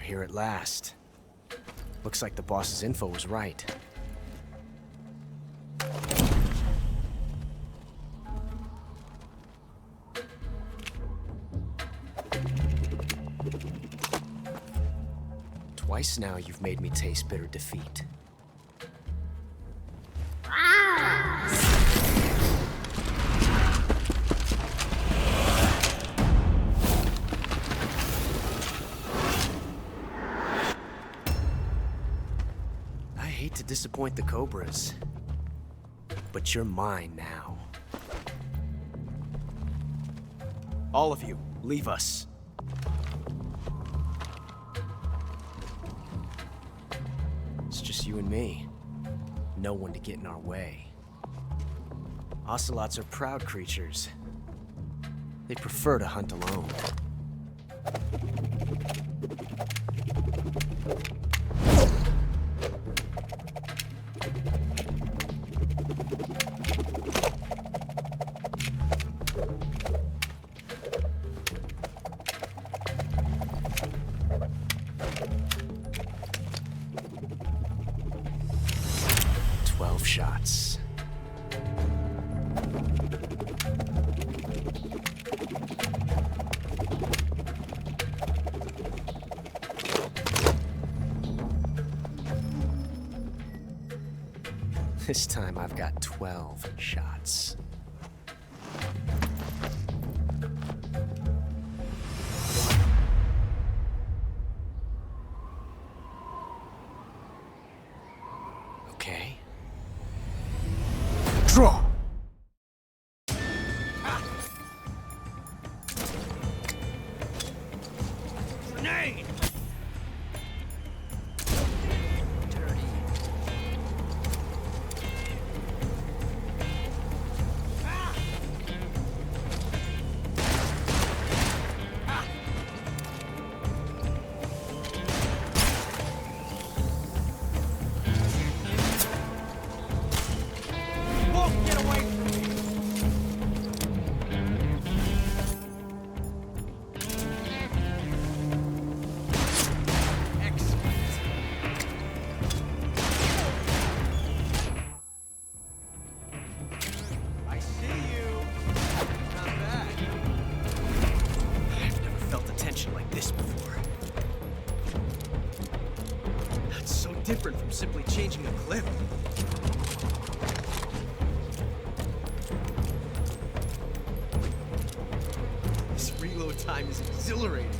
here at last. Looks like the boss's info was right. Twice now you've made me taste bitter defeat. I hate to disappoint the Cobras, but you're mine now. All of you, leave us. It's just you and me. No one to get in our way. Ocelots are proud creatures. They prefer to hunt alone. Shots. This time I've got 12 shots. Okay. Draw! Grenade! Dirty. Get away from me! Excellent. I see you. Not bad. I've never felt a tension like this before. That's so different from simply changing a clip. This reload time is exhilarating.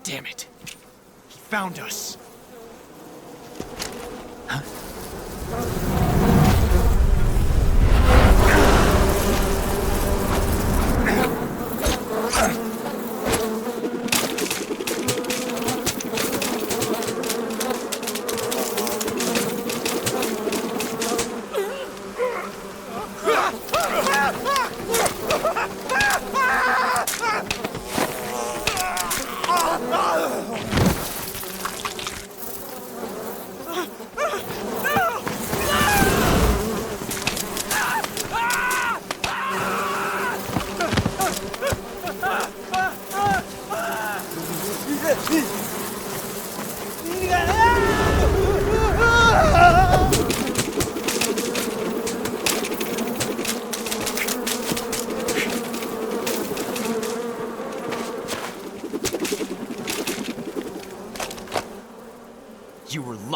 Damn it. He found us. Huh?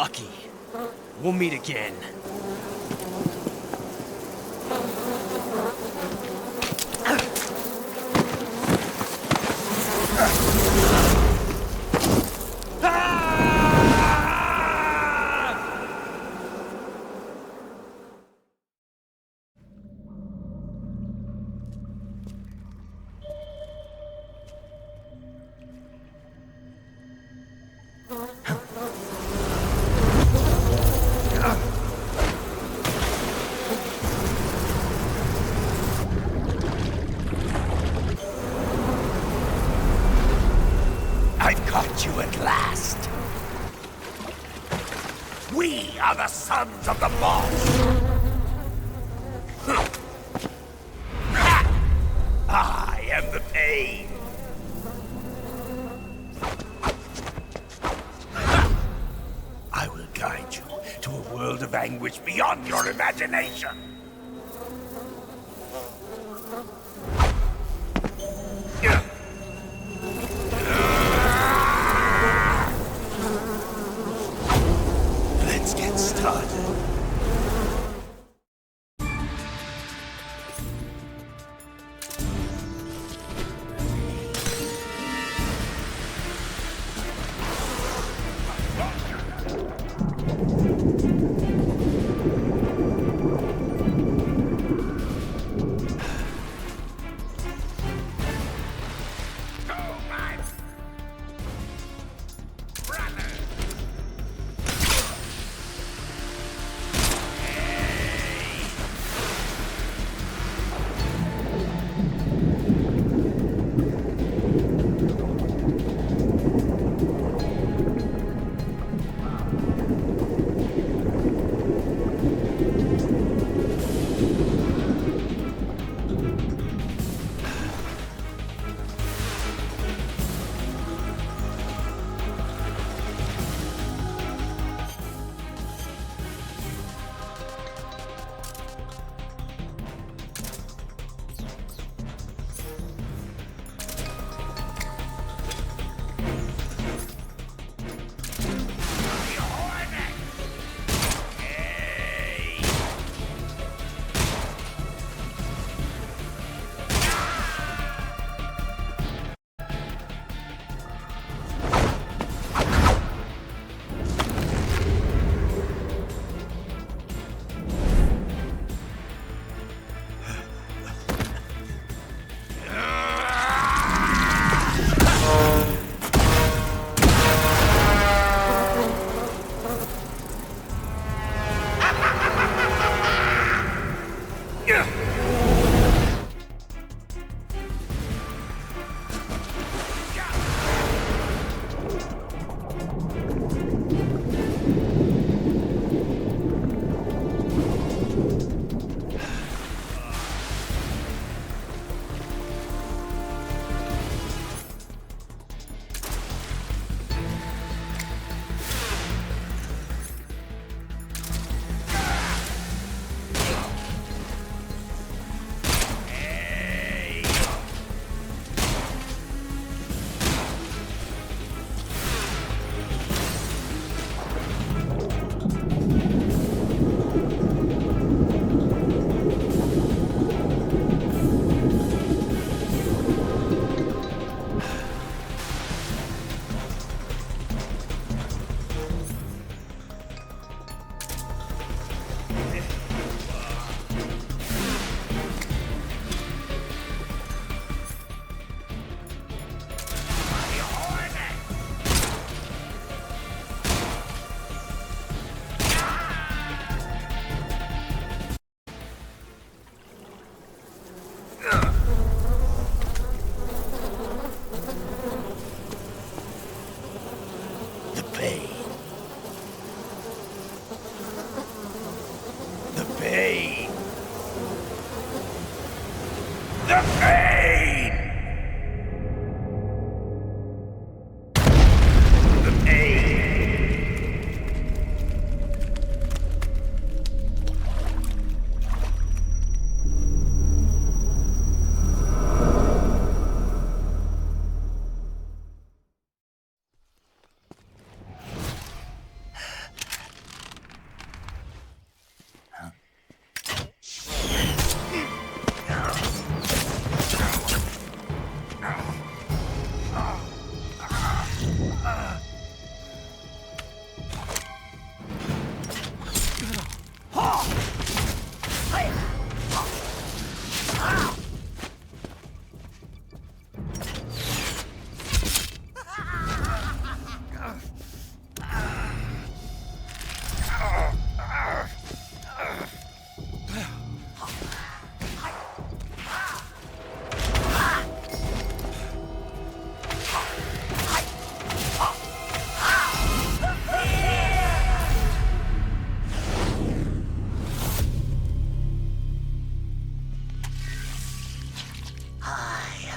lucky. We'll meet again. I've caught you at last. We are the sons of the boss. I am the pain. I will guide you to a world of anguish beyond your imagination. Let's get started.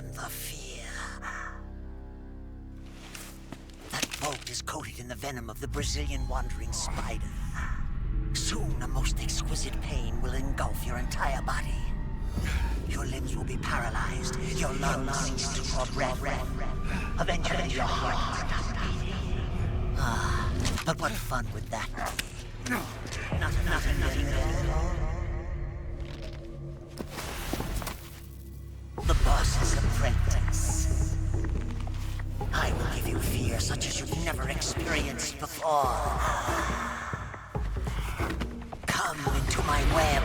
them the fear. That bolt is coated in the venom of the Brazilian wandering spider. Soon, a most exquisite pain will engulf your entire body. Your limbs will be paralyzed, your lungs cease to draw breath. Eventually, your heart will stop beating. Ah, but what fun would that be? Nothing at all. The boss's apprentice. I will give you fear such as you've never experienced before. Come into my web.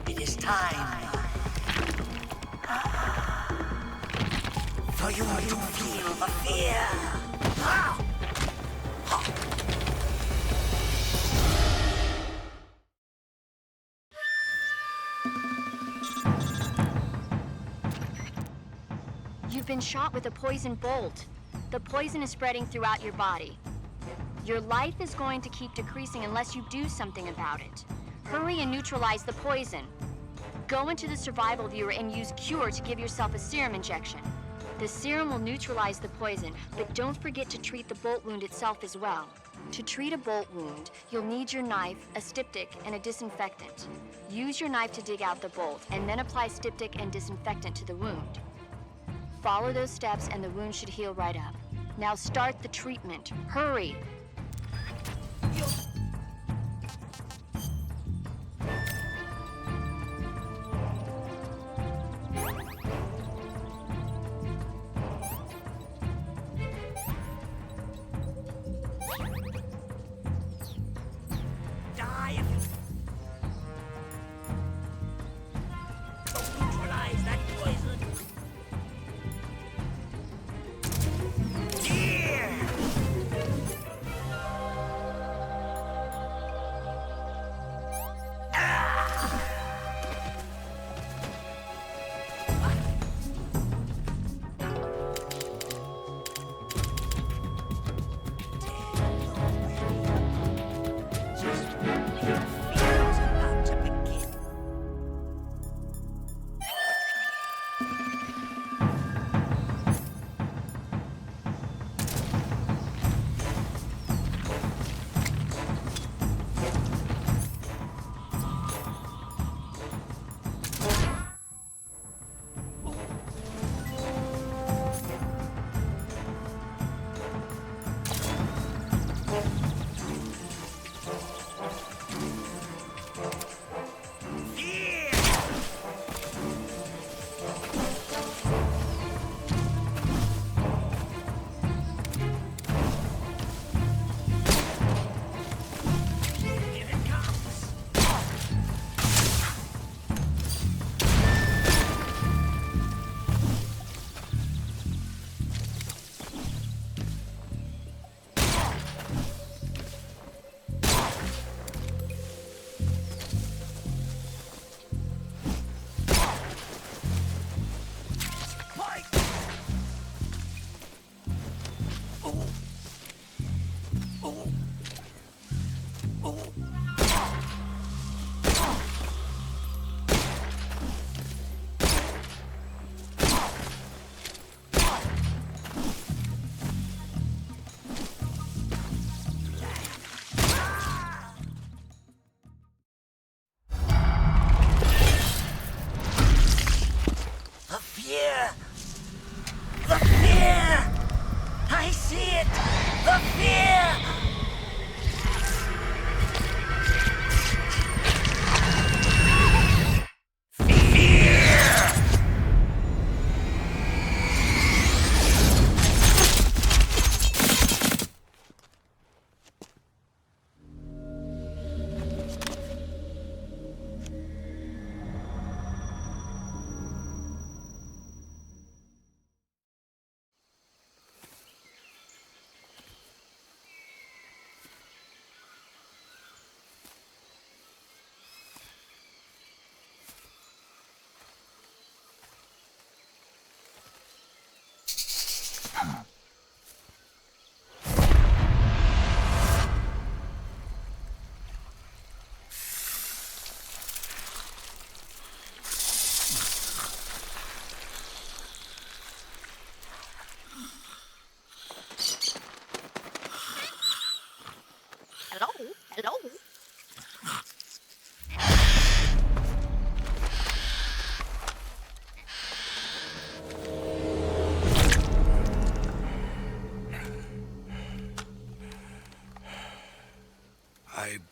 It is time for you to feel the fear. You've been shot with a poison bolt. The poison is spreading throughout your body. Your life is going to keep decreasing unless you do something about it. Hurry and neutralize the poison. Go into the survival viewer and use Cure to give yourself a serum injection. The serum will neutralize the poison, but don't forget to treat the bolt wound itself as well. To treat a bolt wound, you'll need your knife, a styptic, and a disinfectant. Use your knife to dig out the bolt, and then apply styptic and disinfectant to the wound. Follow those steps and the wound should heal right up. Now start the treatment. Hurry!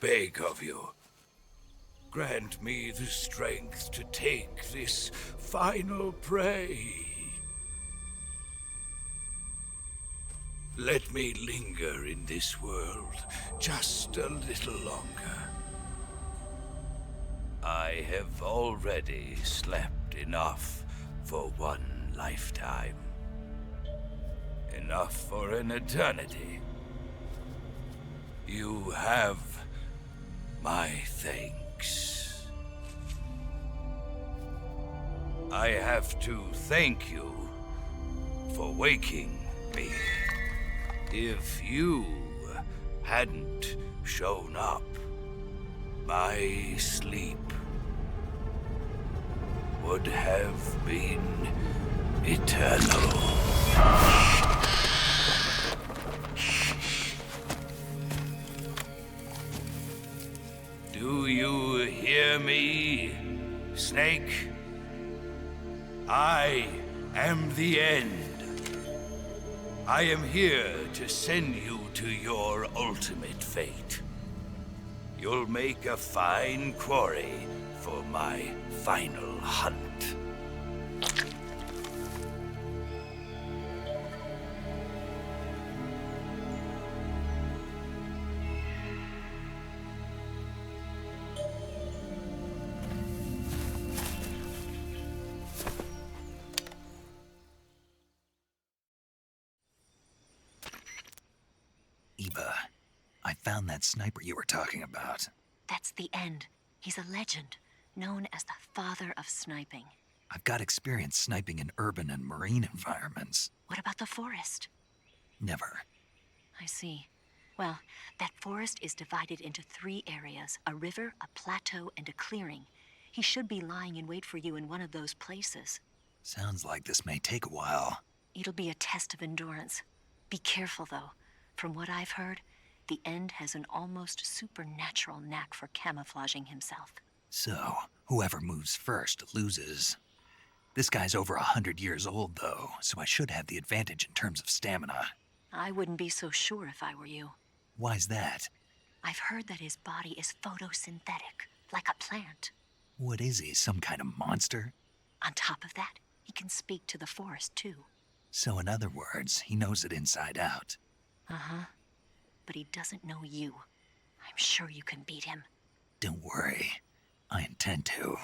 beg of you. Grant me the strength to take this final prey. Let me linger in this world just a little longer. I have already slept enough for one lifetime. Enough for an eternity. You have my thanks. I have to thank you for waking me. If you hadn't shown up, my sleep would have been eternal. Do you hear me, Snake? I am the end. I am here to send you to your ultimate fate. You'll make a fine quarry for my final hunt. Eva, I found that sniper you were talking about. That's the end. He's a legend, known as the father of sniping. I've got experience sniping in urban and marine environments. What about the forest? Never. I see. Well, that forest is divided into 3 areas, a river, a plateau, and a clearing. He should be lying in wait for you in one of those places. Sounds like this may take a while. It'll be a test of endurance. Be careful, though. From what I've heard, the End has an almost supernatural knack for camouflaging himself. So, whoever moves first loses. This guy's over 100 years old, though, so I should have the advantage in terms of stamina. I wouldn't be so sure if I were you. Why's that? I've heard that his body is photosynthetic, like a plant. What is he, some kind of monster? On top of that, he can speak to the forest, too. So in other words, he knows it inside out. Uh-huh. But he doesn't know you. I'm sure you can beat him. Don't worry. I intend to.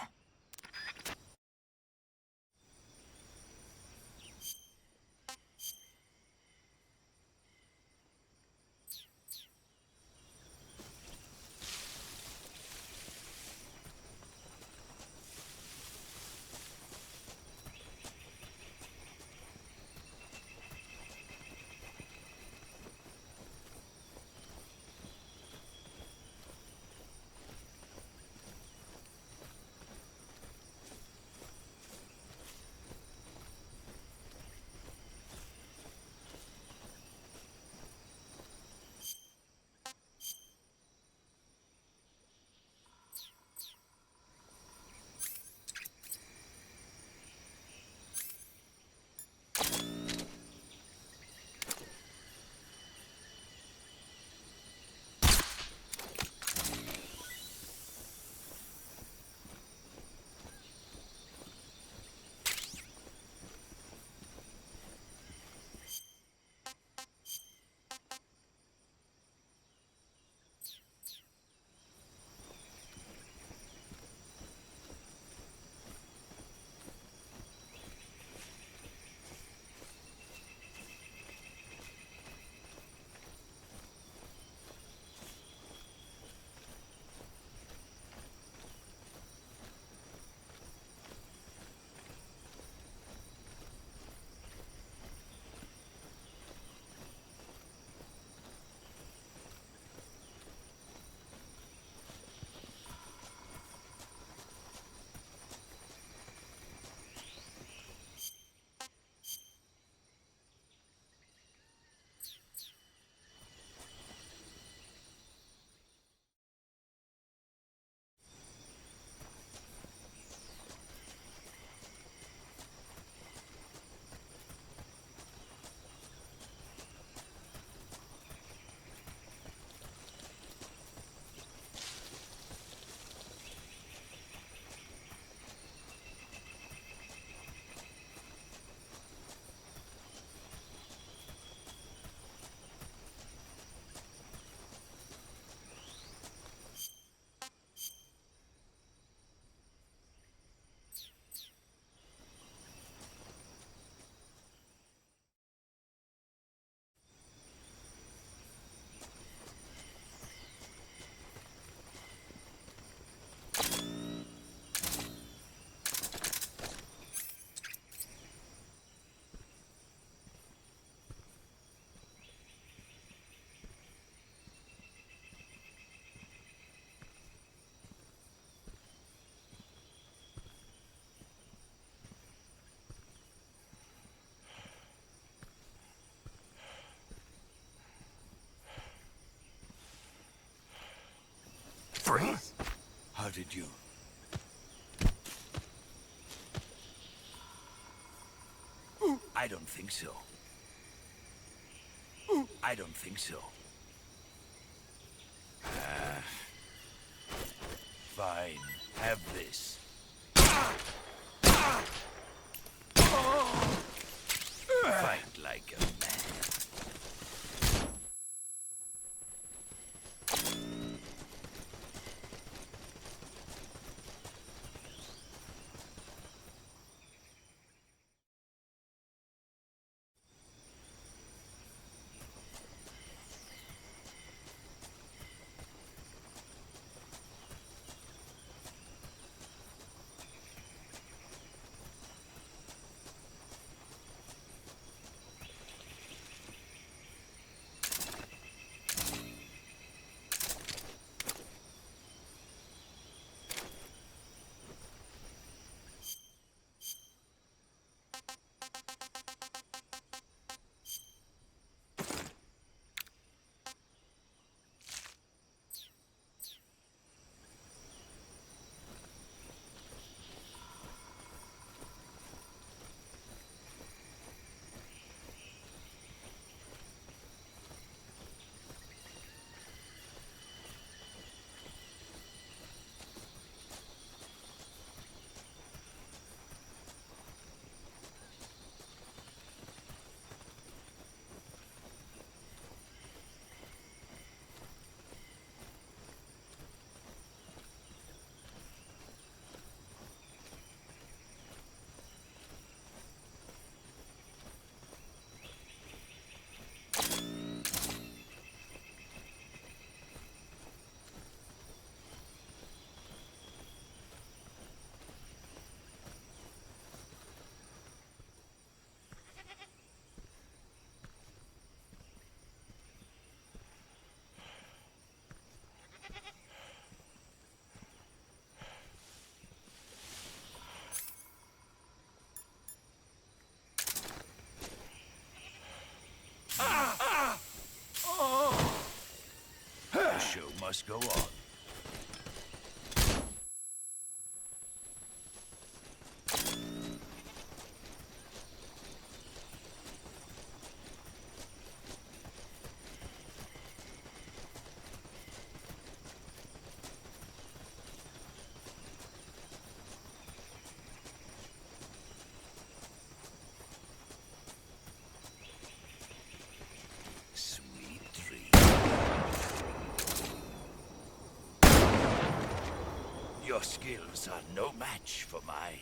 wanted you. I don't think so. I don't think so. Fine. Have this. Fight like a man. The show must go on. Sweet dreams. Your skills are no match for mine.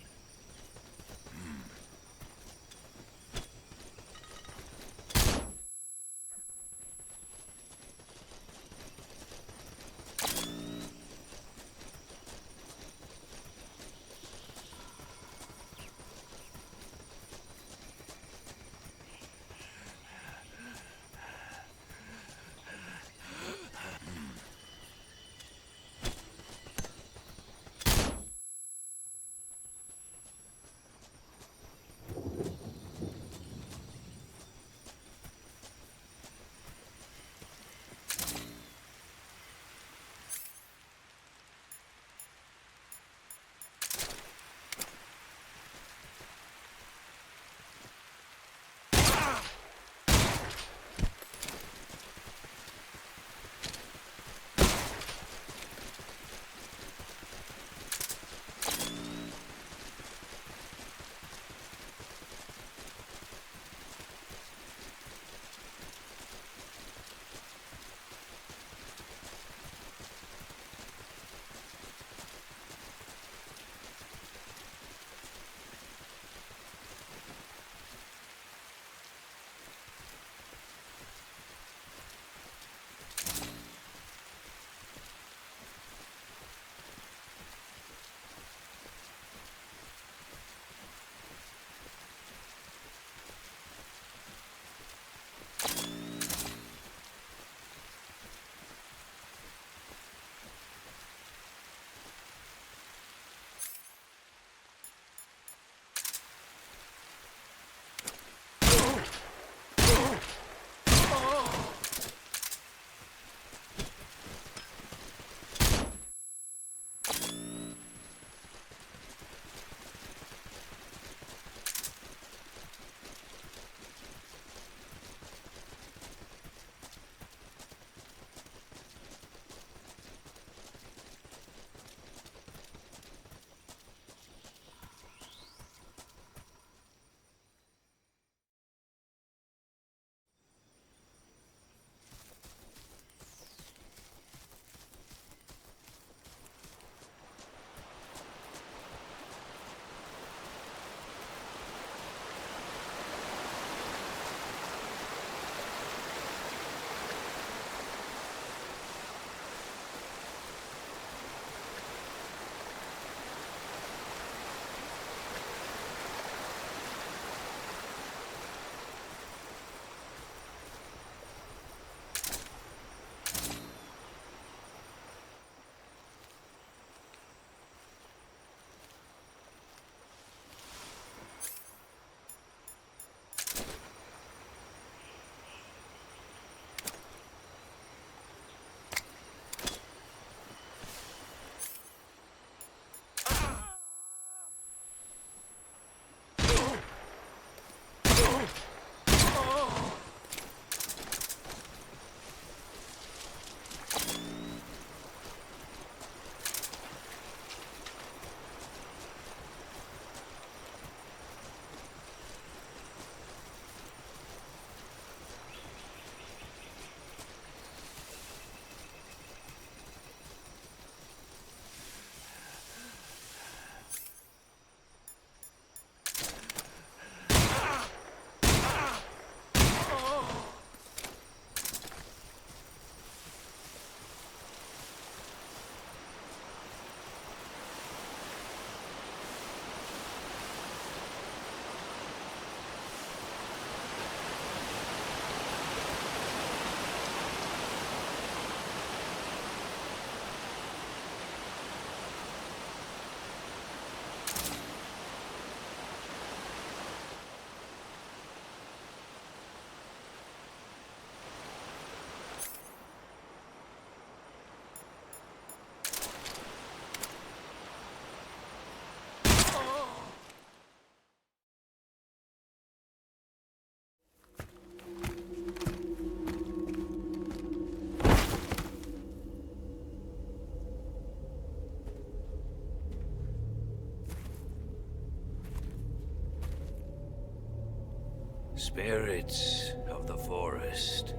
Spirits of the forest,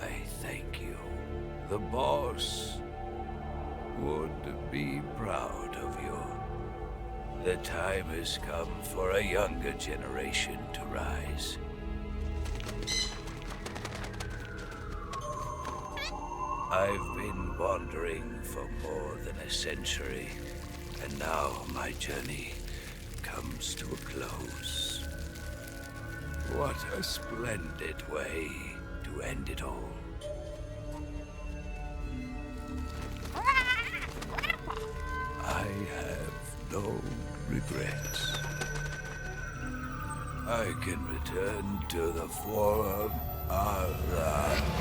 I thank you. The boss would be proud of you. The time has come for a younger generation to rise. I've been wandering for more than a century, and now my journey comes to a close. What a splendid way to end it all. I have no regrets. I can return to the form of the...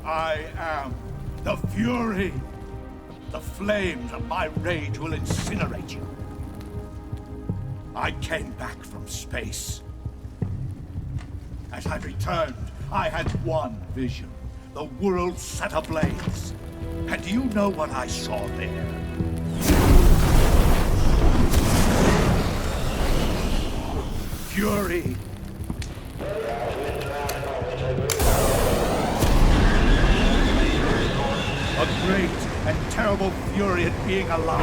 I am the Fury. The flames of my rage will incinerate you. I came back from space. As I returned, I had one vision. The world set ablaze. And do you know what I saw there? Fury. A great and terrible fury at being alive.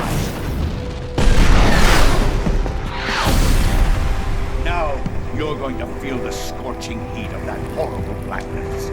Now, you're going to feel the scorching heat of that horrible blackness.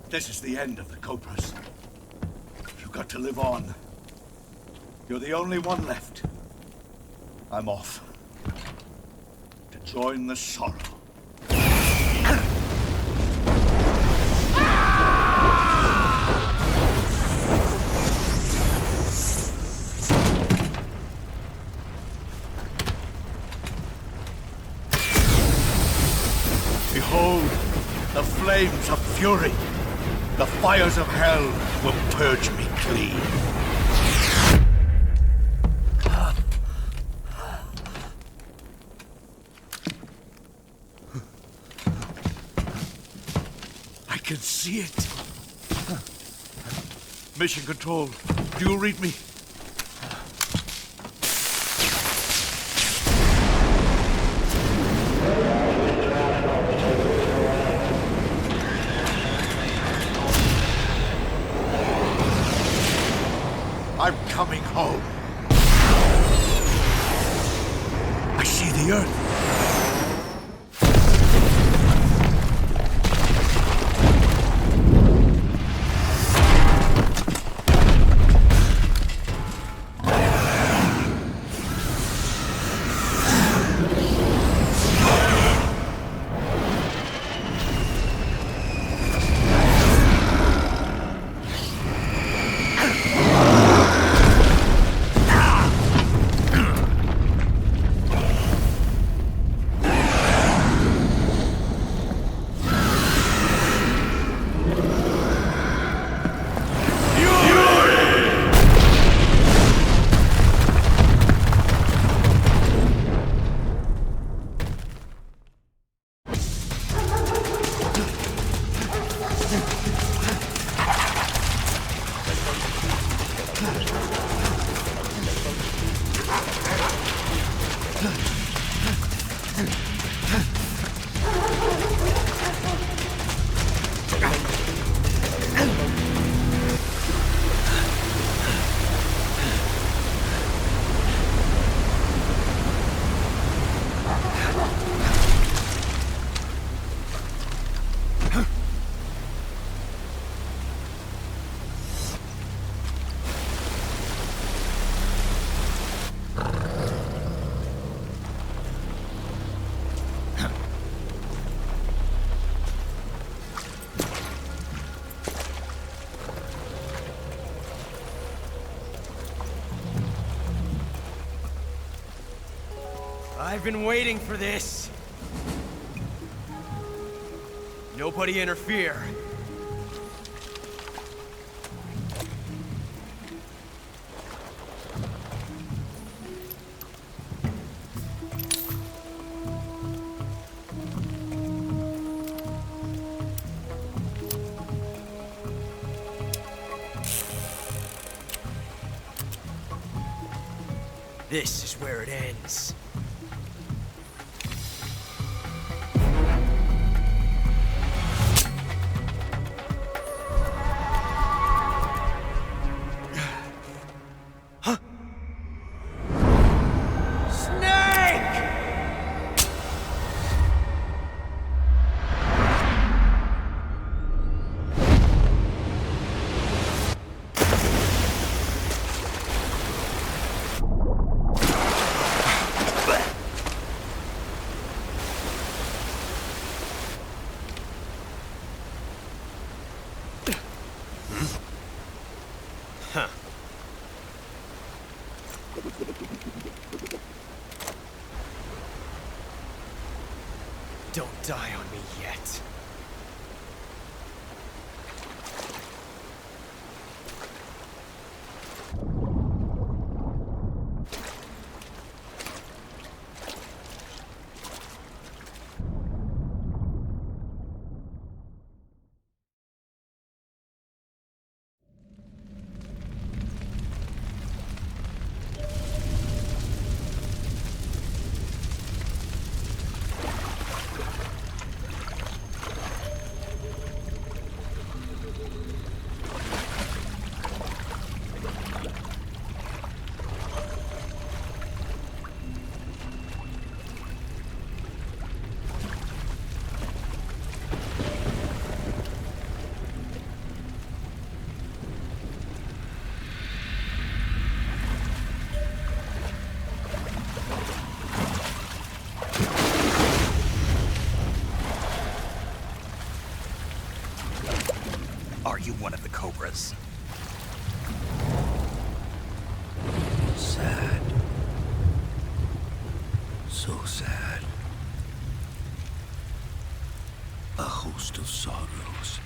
This is the end of the Cobras. You've got to live on. You're the only one left. I'm off. To join the sorrow. Behold, the flames of fury. The fires of hell will purge me clean. I can see it. Mission Control, do you read me? I'm coming home. I see the Earth. I've been waiting for this. Nobody interfere. This is where it ends. Don't die on me yet. So sad. A host of sorrows.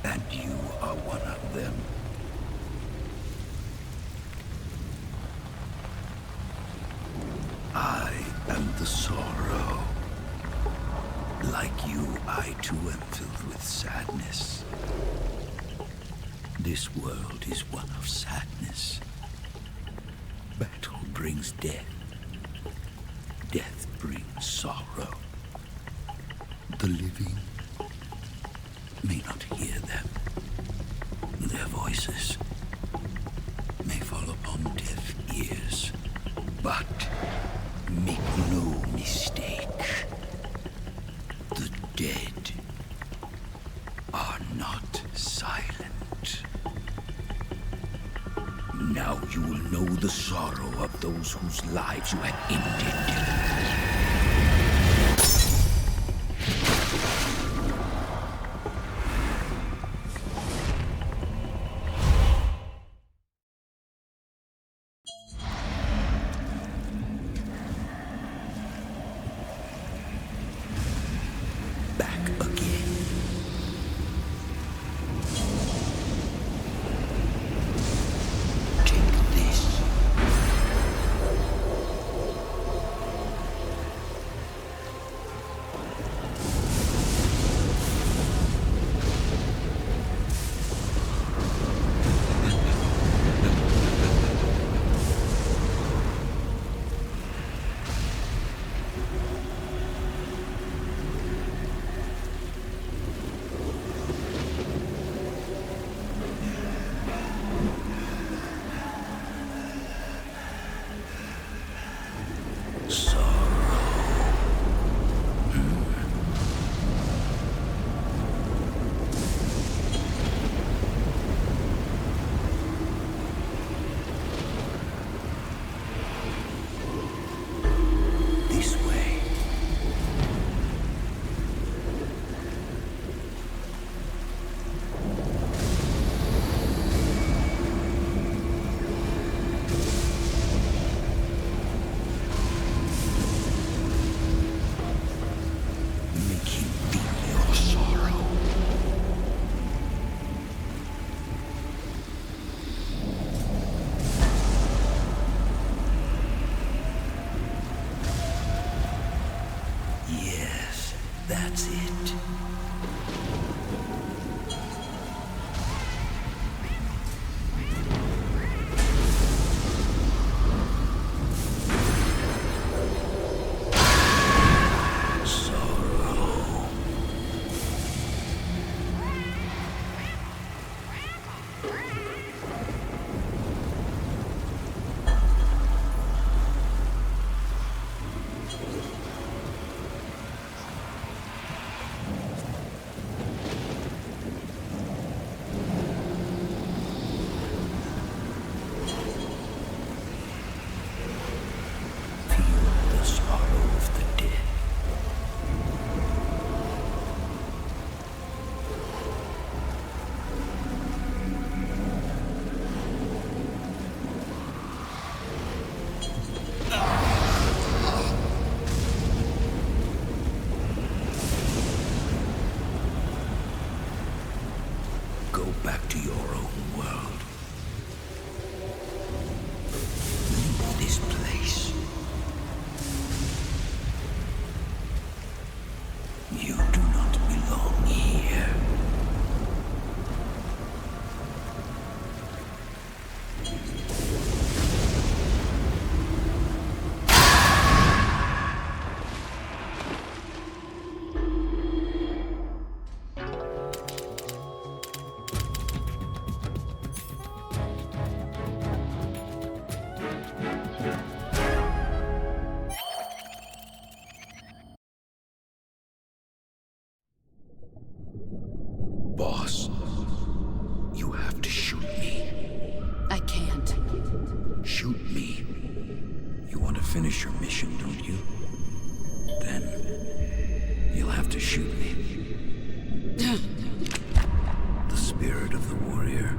And you are one of them. I am the sorrow. Like you, I too am filled with sadness. This world is one of sadness. Battle brings death. Death brings sorrow. The living may not hear them. Their voices may fall upon deaf ears. But make no mistake, the dead are not silent. Now you will know the sorrow of those whose lives you have ended. That's it. Back to your own world. Leave this place. You do not belong here. Boss, you have to shoot me. I can't. Shoot me. You want to finish your mission, don't you? Then you'll have to shoot me. The spirit of the warrior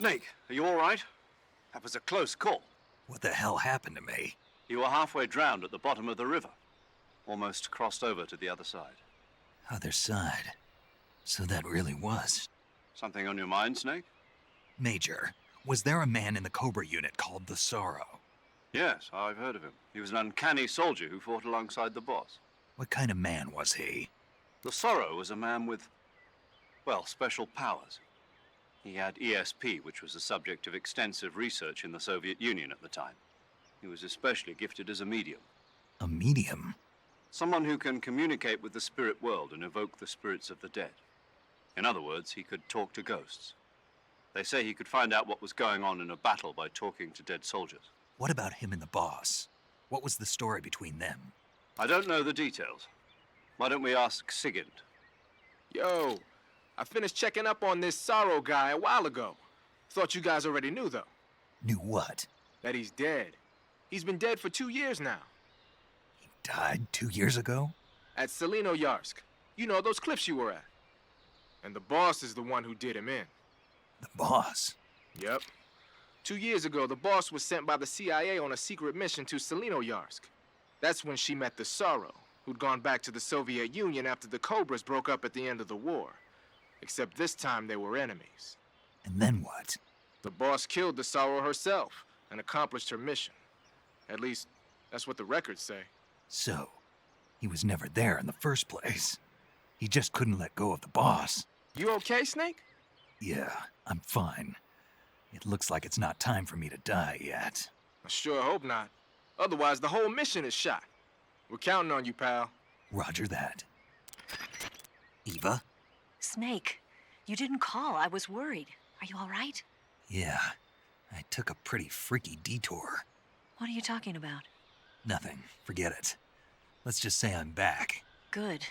Snake, are you all right? That was a close call. What the hell happened to me? You were halfway drowned at the bottom of the river. Almost crossed over to the other side. Other side. So that really was. Something on your mind, Snake? Major, was there a man in the Cobra unit called the Sorrow? Yes, I've heard of him. He was an uncanny soldier who fought alongside the boss. What kind of man was he? The Sorrow was a man with, well, special powers. He had ESP, which was the subject of extensive research in the Soviet Union at the time. He was especially gifted as a medium. A medium? Someone who can communicate with the spirit world and evoke the spirits of the dead. In other words, he could talk to ghosts. They say he could find out what was going on in a battle by talking to dead soldiers. What about him and the boss? What was the story between them? I don't know the details. Why don't we ask Sigint? Yo, I finished checking up on this Sorrow guy a while ago. Thought you guys already knew, though. Knew what? That he's dead. He's been dead for 2 years now. He died 2 years ago? At Selino-Yarsk. You know, those cliffs you were at. And the boss is the one who did him in. The boss? Yep. 2 years ago, the boss was sent by the CIA on a secret mission to Selino-Yarsk. That's when she met the Sorrow, who'd gone back to the Soviet Union after the Cobras broke up at the end of the war. Except this time they were enemies. And then what? The boss killed the Sorrow herself and accomplished her mission. At least, that's what the records say. So, he was never there in the first place. He just couldn't let go of the boss. You okay, Snake? Yeah, I'm fine. It looks like it's not time for me to die yet. I sure hope not. Otherwise, the whole mission is shot. We're counting on you, pal. Roger that. Eva? Snake, you didn't call. I was worried. Are you all right? Yeah, I took a pretty freaky detour. What are you talking about? Nothing. Forget it. Let's just say I'm back. Good.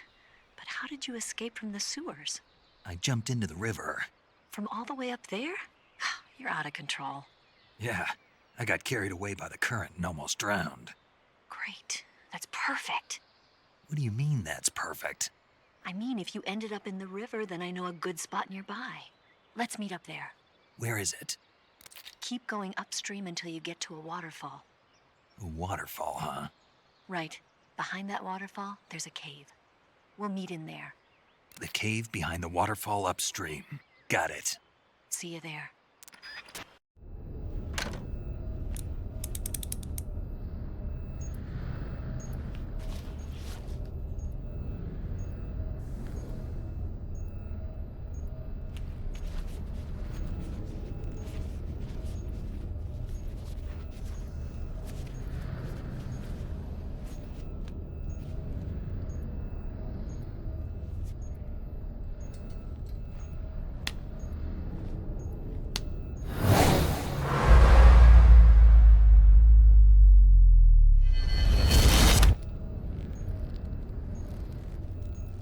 But how did you escape from the sewers? I jumped into the river. From all the way up there? You're out of control. Yeah, I got carried away by the current and almost drowned. Great. That's perfect. What do you mean that's perfect? I mean, if you ended up in the river, then I know a good spot nearby. Let's meet up there. Where is it? Keep going upstream until you get to a waterfall. A waterfall, huh? Right. Behind that waterfall, there's a cave. We'll meet in there. The cave behind the waterfall upstream. Got it. See you there.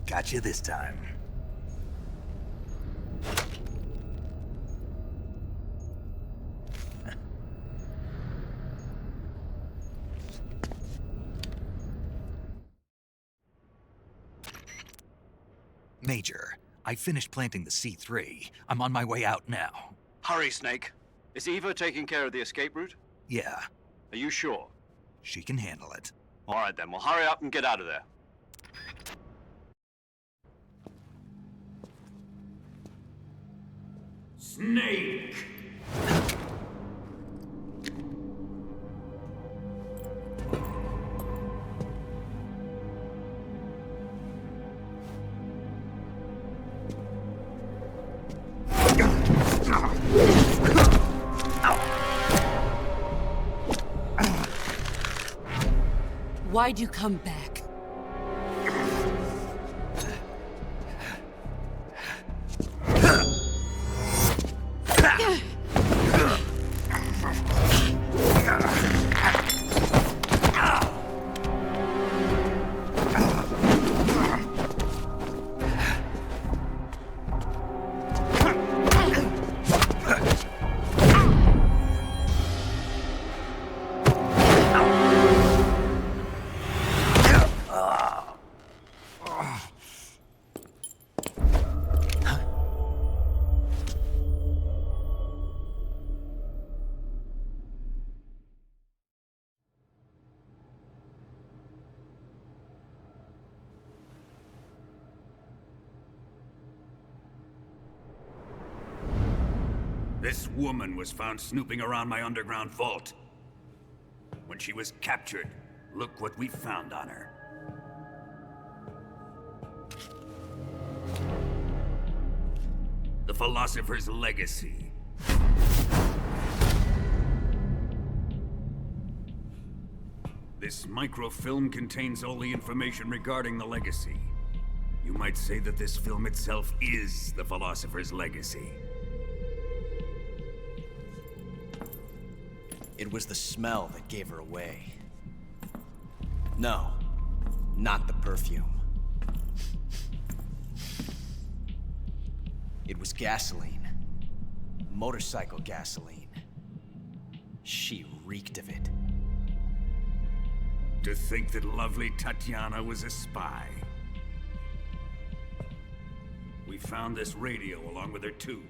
Got you this time. Major, I finished planting the C3. I'm on my way out now. Hurry, Snake. Is Eva taking care of the escape route? Yeah, Are you sure? she can handle it. All right, then. Well, hurry up and get out of there. Snake! Why'd you come back? This woman was found snooping around my underground vault. When she was captured, look what we found on her. The Philosopher's Legacy. This microfilm contains all the information regarding the Legacy. You might say that this film itself is the Philosopher's Legacy. It was the smell that gave her away. No, not the perfume. It was gasoline. Motorcycle gasoline. She reeked of it. To think that lovely Tatiana was a spy. We found this radio along with her too.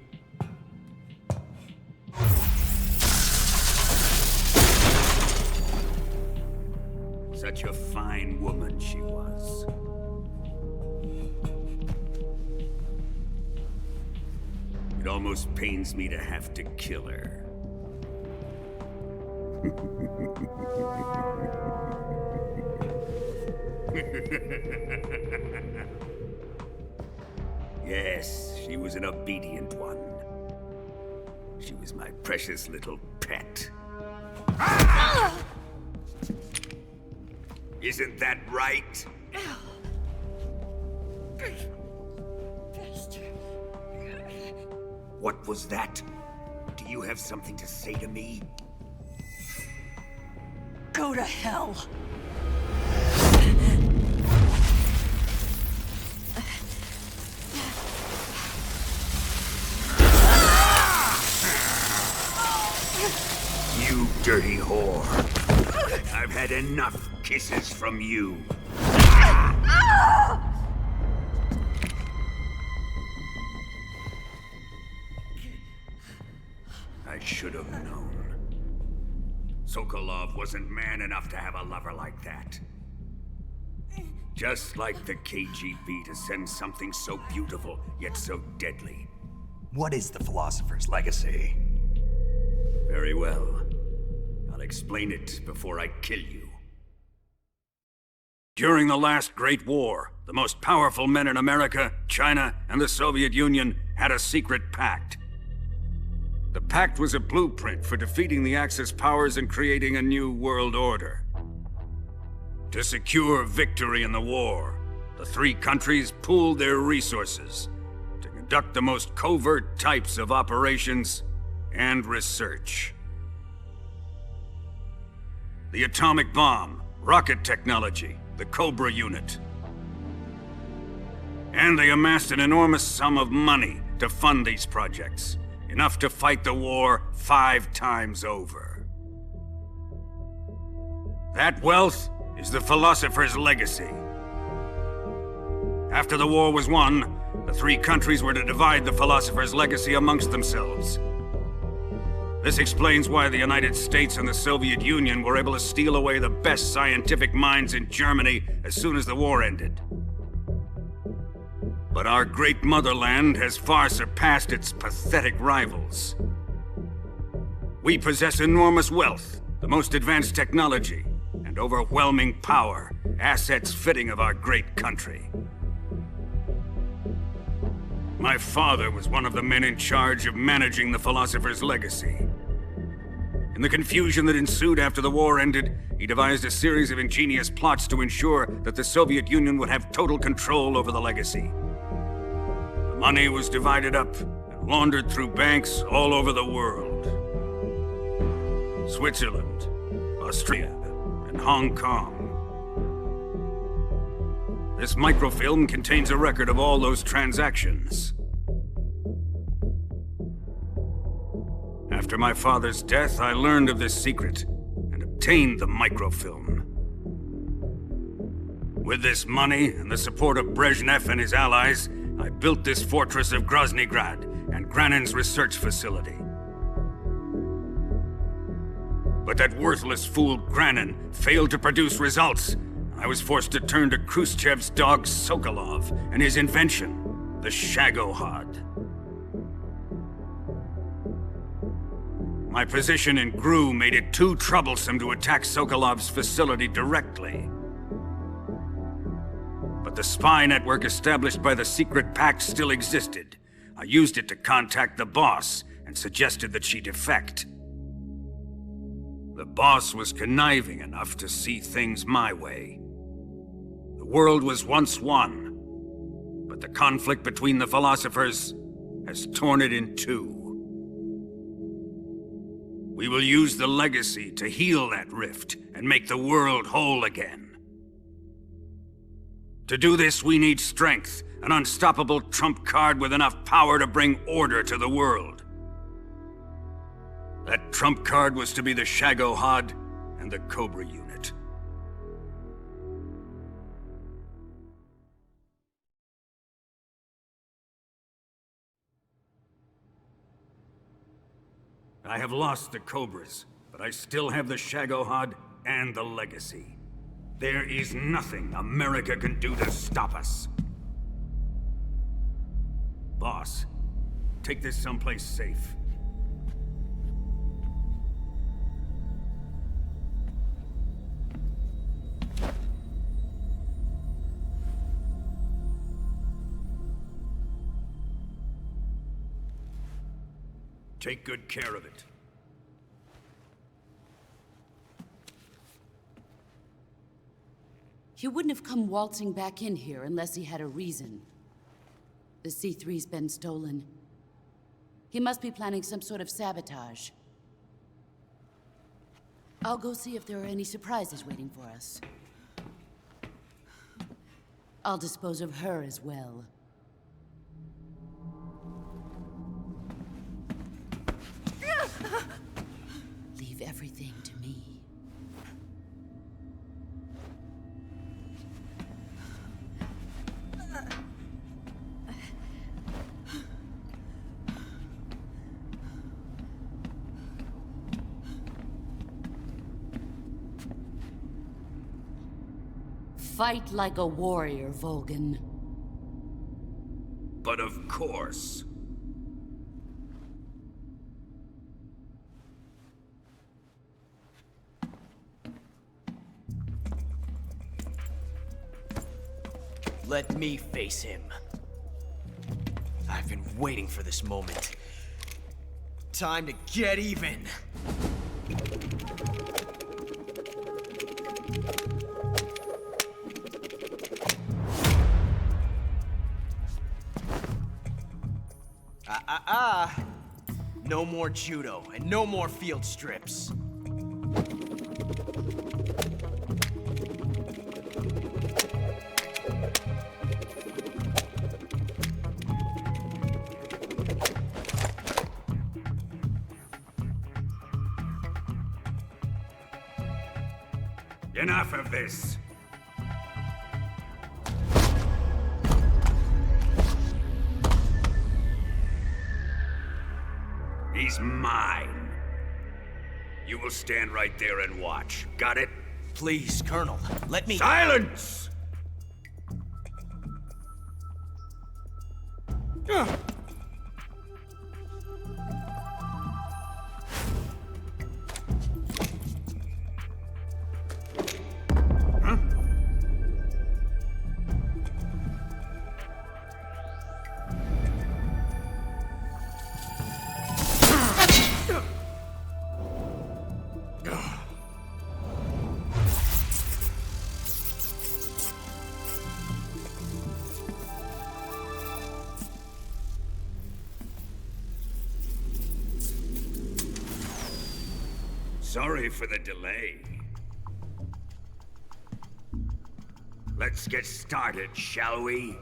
Such a fine woman she was. It almost pains me to have to kill her. Yes, she was an obedient one. She was my precious little pet. Ah! Isn't that right? What was that? Do you have something to say to me? Go to hell. You dirty whore. I've had enough kisses from you. I should have known. Sokolov wasn't man enough to have a lover like that. Just like the KGB to send something so beautiful, yet so deadly. What is the Philosopher's Legacy? Very well. I'll explain it before I kill you. During the last Great War, the most powerful men in America, China, and the Soviet Union had a secret pact. The pact was a blueprint for defeating the Axis powers and creating a new world order. To secure victory in the war, the three countries pooled their resources to conduct the most covert types of operations and research. The atomic bomb, rocket technology, the Cobra unit. And they amassed an enormous sum of money to fund these projects, enough to fight the war 5 times over. That wealth is the Philosopher's Legacy. After the war was won, the three countries were to divide the Philosopher's Legacy amongst themselves. This explains why the United States and the Soviet Union were able to steal away the best scientific minds in Germany as soon as the war ended. But our great motherland has far surpassed its pathetic rivals. We possess enormous wealth, the most advanced technology, and overwhelming power, assets fitting of our great country. My father was one of the men in charge of managing the Philosopher's legacy. In the confusion that ensued after the war ended, he devised a series of ingenious plots to ensure that the Soviet Union would have total control over the legacy. The money was divided up and laundered through banks all over the world. Switzerland, Austria, and Hong Kong. This microfilm contains a record of all those transactions. After my father's death, I learned of this secret and obtained the microfilm. With this money and the support of Brezhnev and his allies, I built this fortress of Groznygrad and Granin's research facility. But that worthless fool Granin failed to produce results. I was forced to turn to Khrushchev's dog Sokolov and his invention, the Shagohod. My position in GRU made it too troublesome to attack Sokolov's facility directly. But the spy network established by the secret pact still existed. I used it to contact the boss and suggested that she defect. The boss was conniving enough to see things my way. The world was once one, but the conflict between the philosophers has torn it in two. We will use the legacy to heal that rift and make the world whole again. To do this, we need strength, an unstoppable trump card with enough power to bring order to the world. That trump card was to be the Shagohod and the Cobra unit. I have lost the Cobras, but I still have the Shagohod and the legacy. There is nothing America can do to stop us. Boss, take this someplace safe. Take good care of it. He wouldn't have come waltzing back in here unless he had a reason. The C3's been stolen. He must be planning some sort of sabotage. I'll go see if there are any surprises waiting for us. I'll dispose of her as well. Leave everything to me. Fight like a warrior, Volgin. But of course. Let me face him. I've been waiting for this moment. Time to get even. No more judo, and no more field strips. Enough of this. He's mine. You will stand right there and watch. Got it? Please, Colonel, let me— Silence! Sorry for the delay. Let's get started, shall we?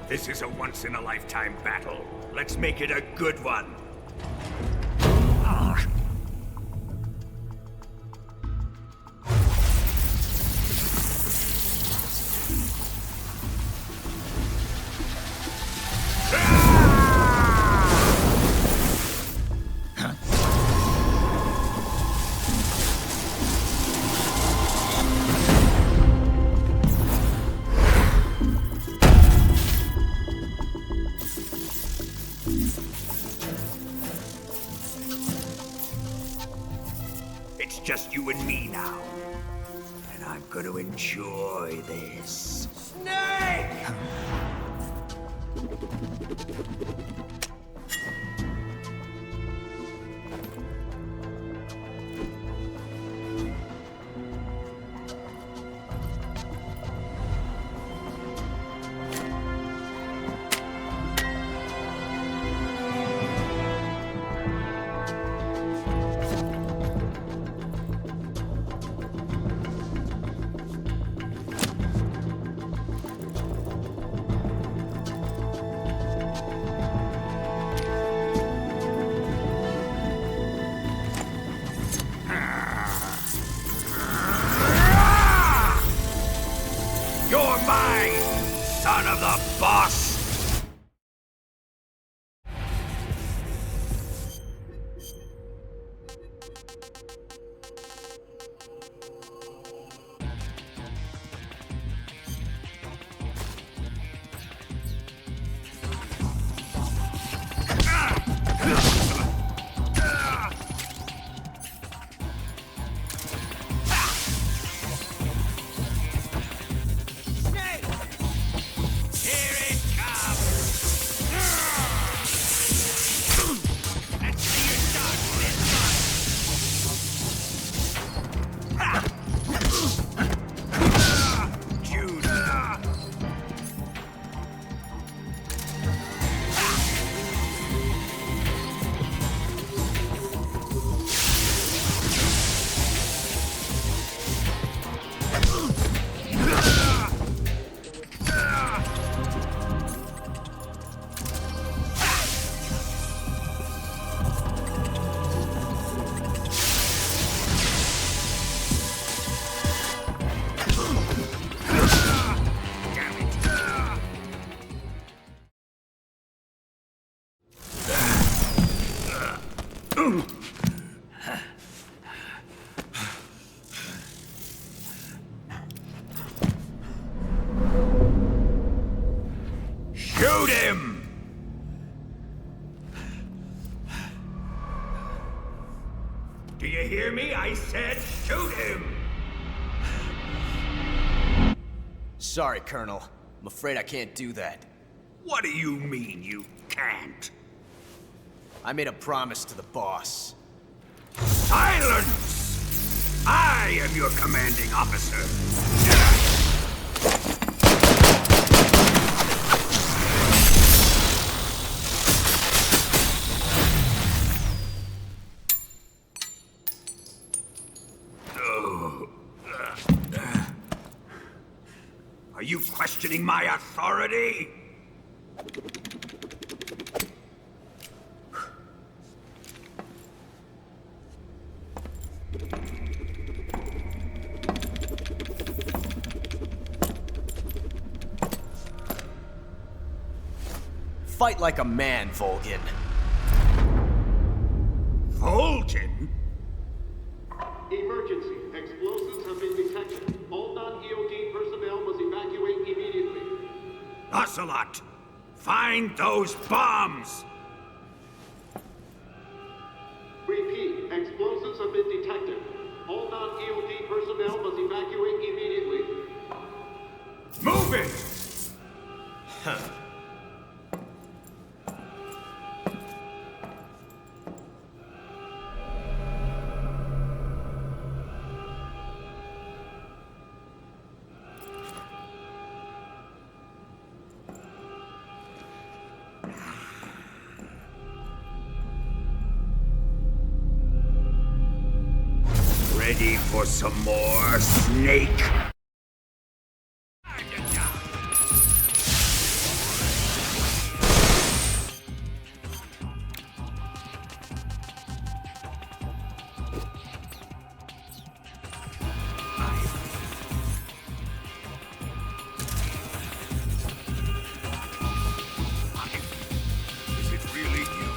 This is a once-in-a-lifetime battle. Let's make it a good one. It's just you and me now. And I'm gonna enjoy this. Snake! You're mine, son of the boss! Shoot him! Do you hear me? I said shoot him! Sorry, Colonel. I'm afraid I can't do that. What do you mean you can't? I made a promise to the boss. Silence! I am your commanding officer. Are you questioning my authority? Fight like a man, Volgin. Volgin? Emergency. Explosives have been detected. All non-EOD personnel must evacuate immediately. Ocelot! Find those bombs! Repeat. Explosives have been detected. All non-EOD personnel must evacuate immediately. Move it! Ready for some more, Snake? Is it really you?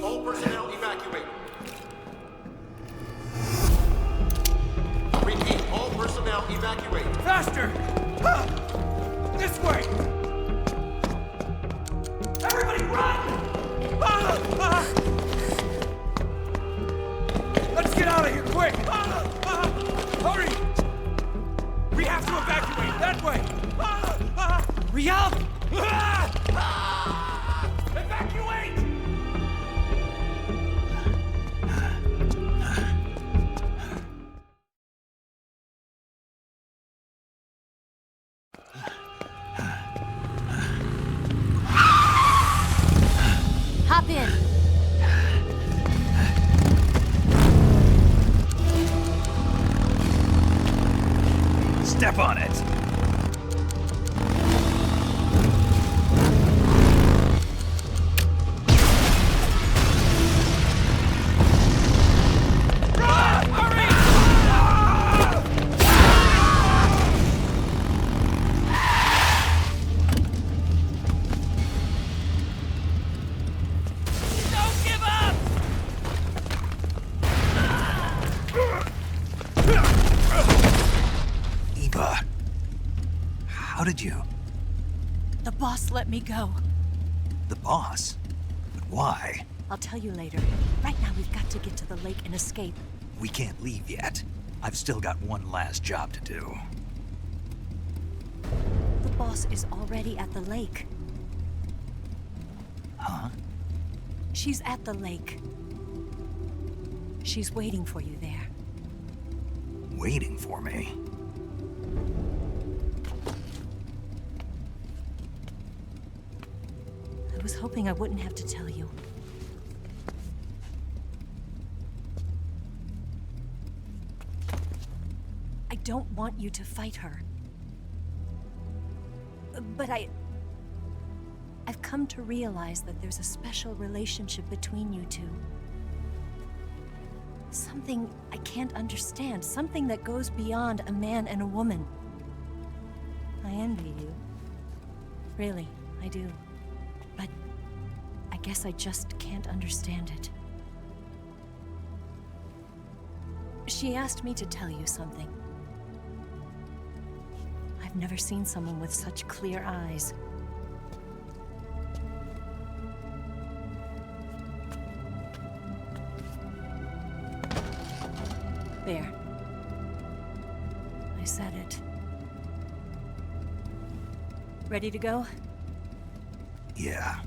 All personnel evacuate. Repeat, all personnel evacuate. Faster! Ah! This way! Everybody run! Ah! Ah! Let's get out of here, quick! Ah! Ah! Hurry! We have to evacuate that way! Ah! Ah! Hurry up! Ah! Ah! Evacuate! Hop in. Step on it. How did you? The boss let me go. The boss? But why? I'll tell you later. Right now, we've got to get to the lake and escape. We can't leave yet. I've still got one last job to do. The boss is already at the lake. Huh? She's at the lake. She's waiting for you there. Waiting for me? I was hoping I wouldn't have to tell you. don't want you to fight her. But I've come to realize that there's a special relationship between you two. Something I can't understand, something that goes beyond a man and a woman. I envy you. Really, I do. But I guess I just can't understand it. She asked me to tell you something. I've never seen someone with such clear eyes. There. I said it. Ready to go? Yeah.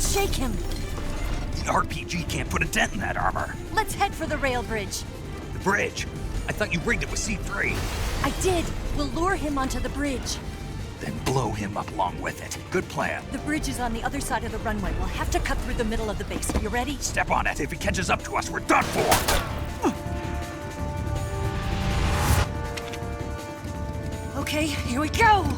Shake him! The RPG can't put a dent in that armor. Let's head for the rail bridge. The bridge? I thought you rigged it with C3. I did. We'll lure him onto the bridge. Then blow him up along with it. Good plan. The bridge is on the other side of the runway. We'll have to cut through the middle of the base. You ready? Step on it. If he catches up to us, we're done for. Okay, here we go!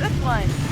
good one.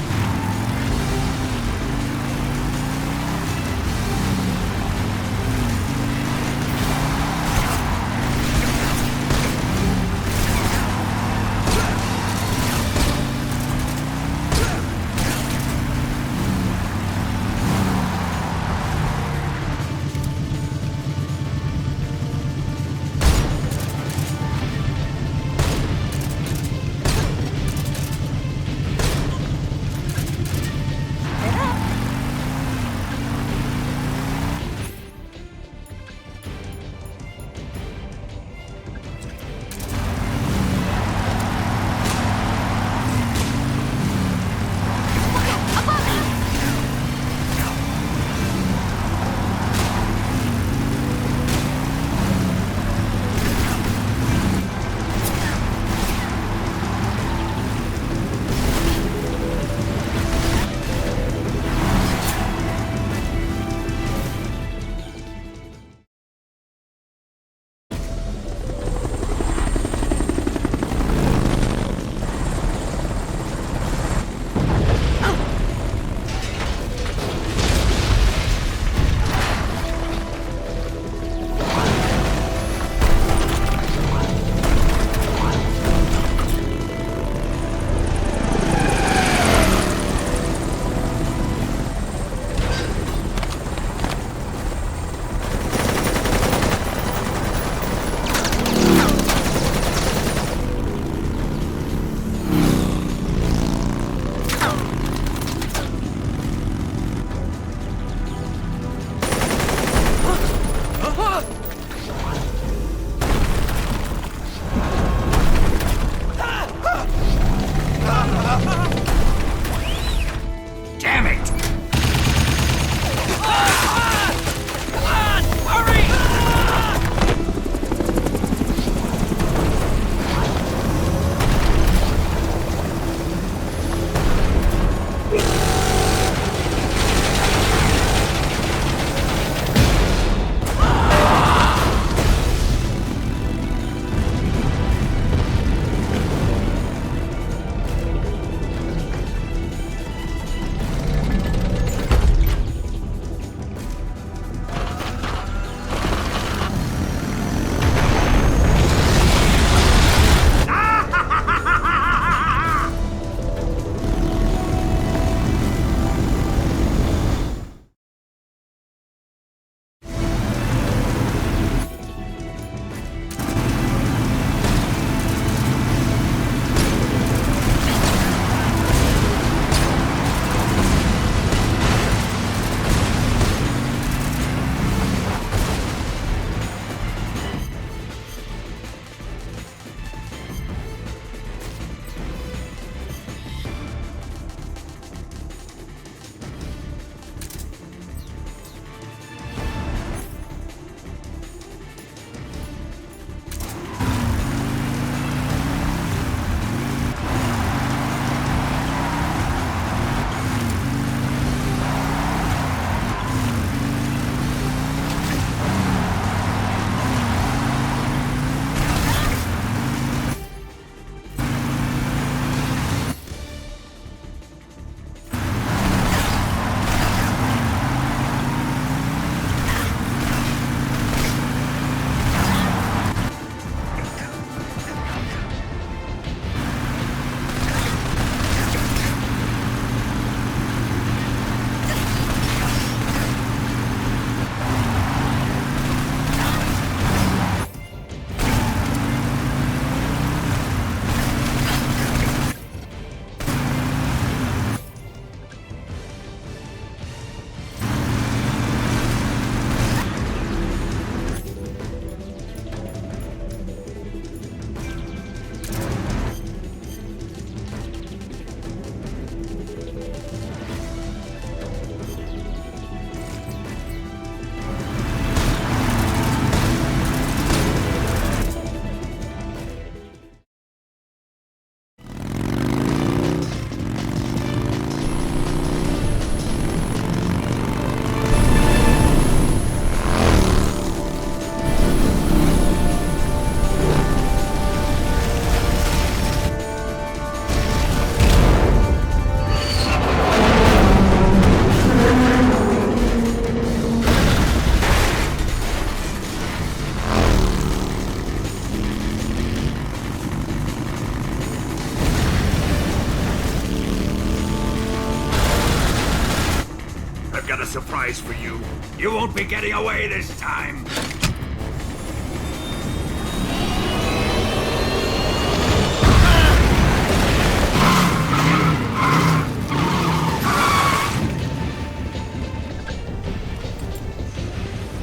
got a surprise for you. You won't be getting away this time.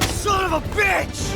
Son of a bitch!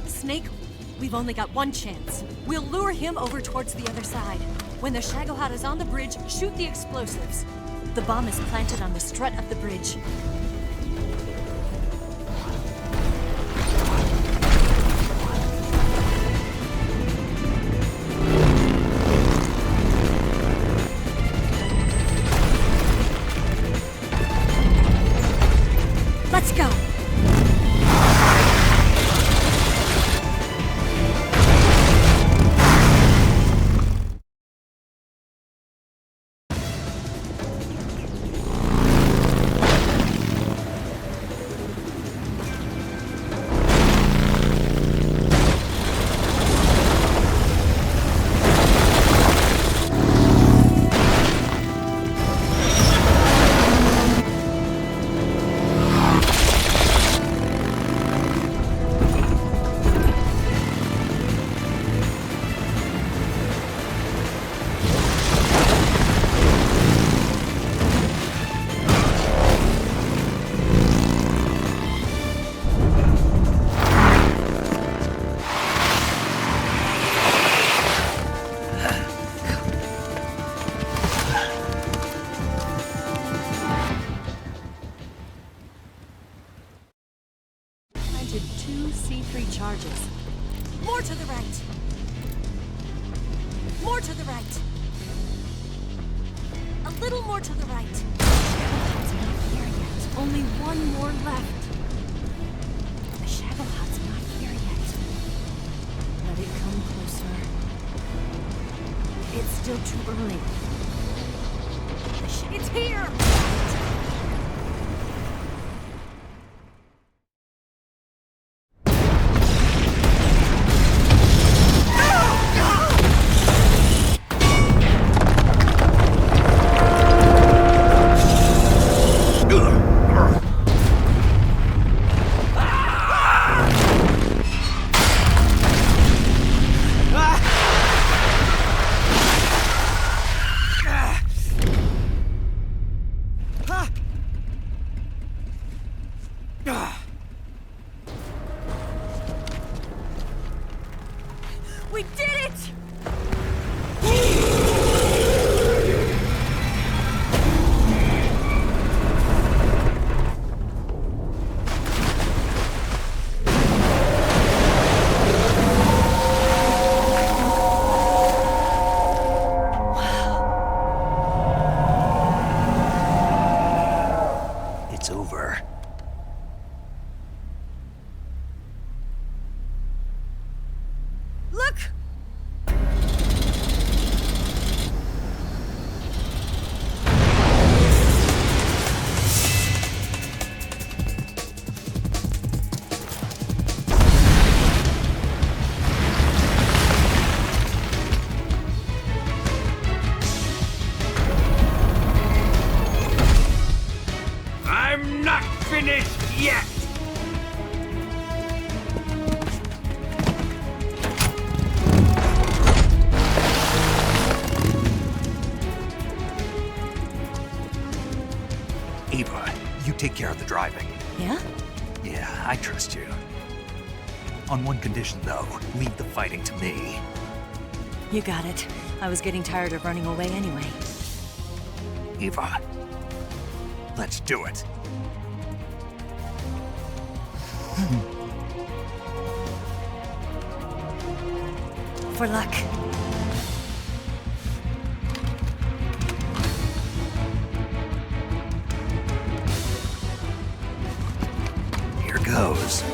Snake, we've only got one chance. We'll lure him over towards the other side. When the Shagohod is on the bridge, shoot the explosives. The bomb is planted on the strut of the bridge. Let's go! Two C3 charges. More to the right. More to the right. A little more to the right. Shagohod's not here yet. Only one more left. The Shagohod's not here yet. Let it come closer. It's still too early. It's here! We did it! It's over. Look! I'm not finished yet! Ava, you take care of the driving. Yeah? Yeah, I trust you. On one condition, though. Leave the fighting to me. You got it. I was getting tired of running away anyway. Ava, let's do it. For luck. Here goes.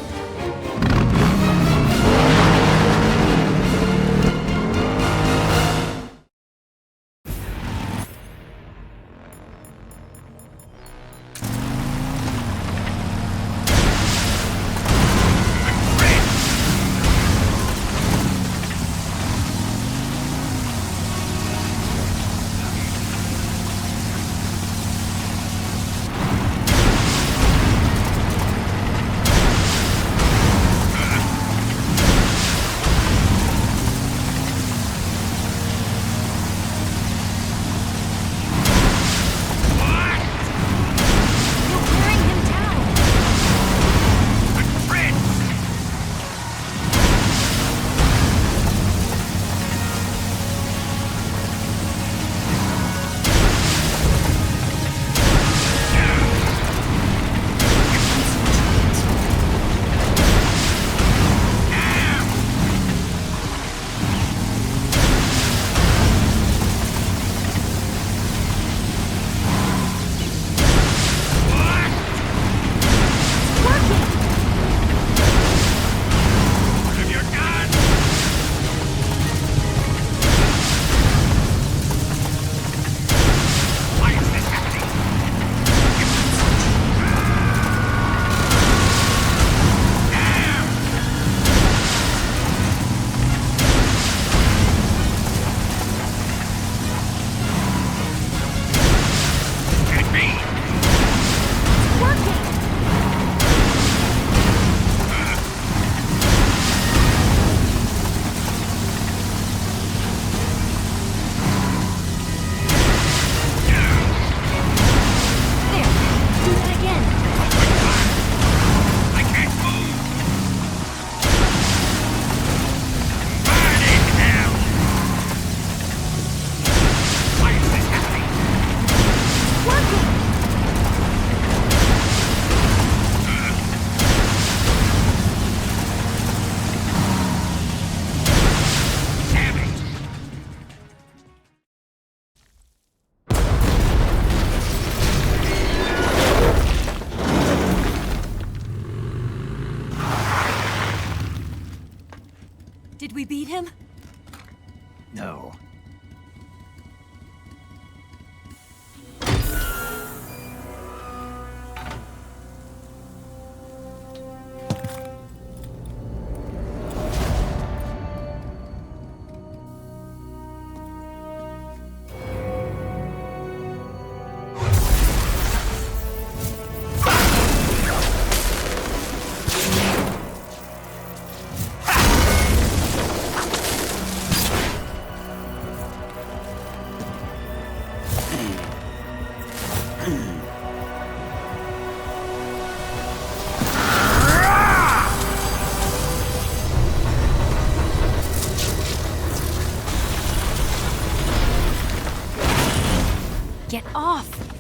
Did we beat him? No.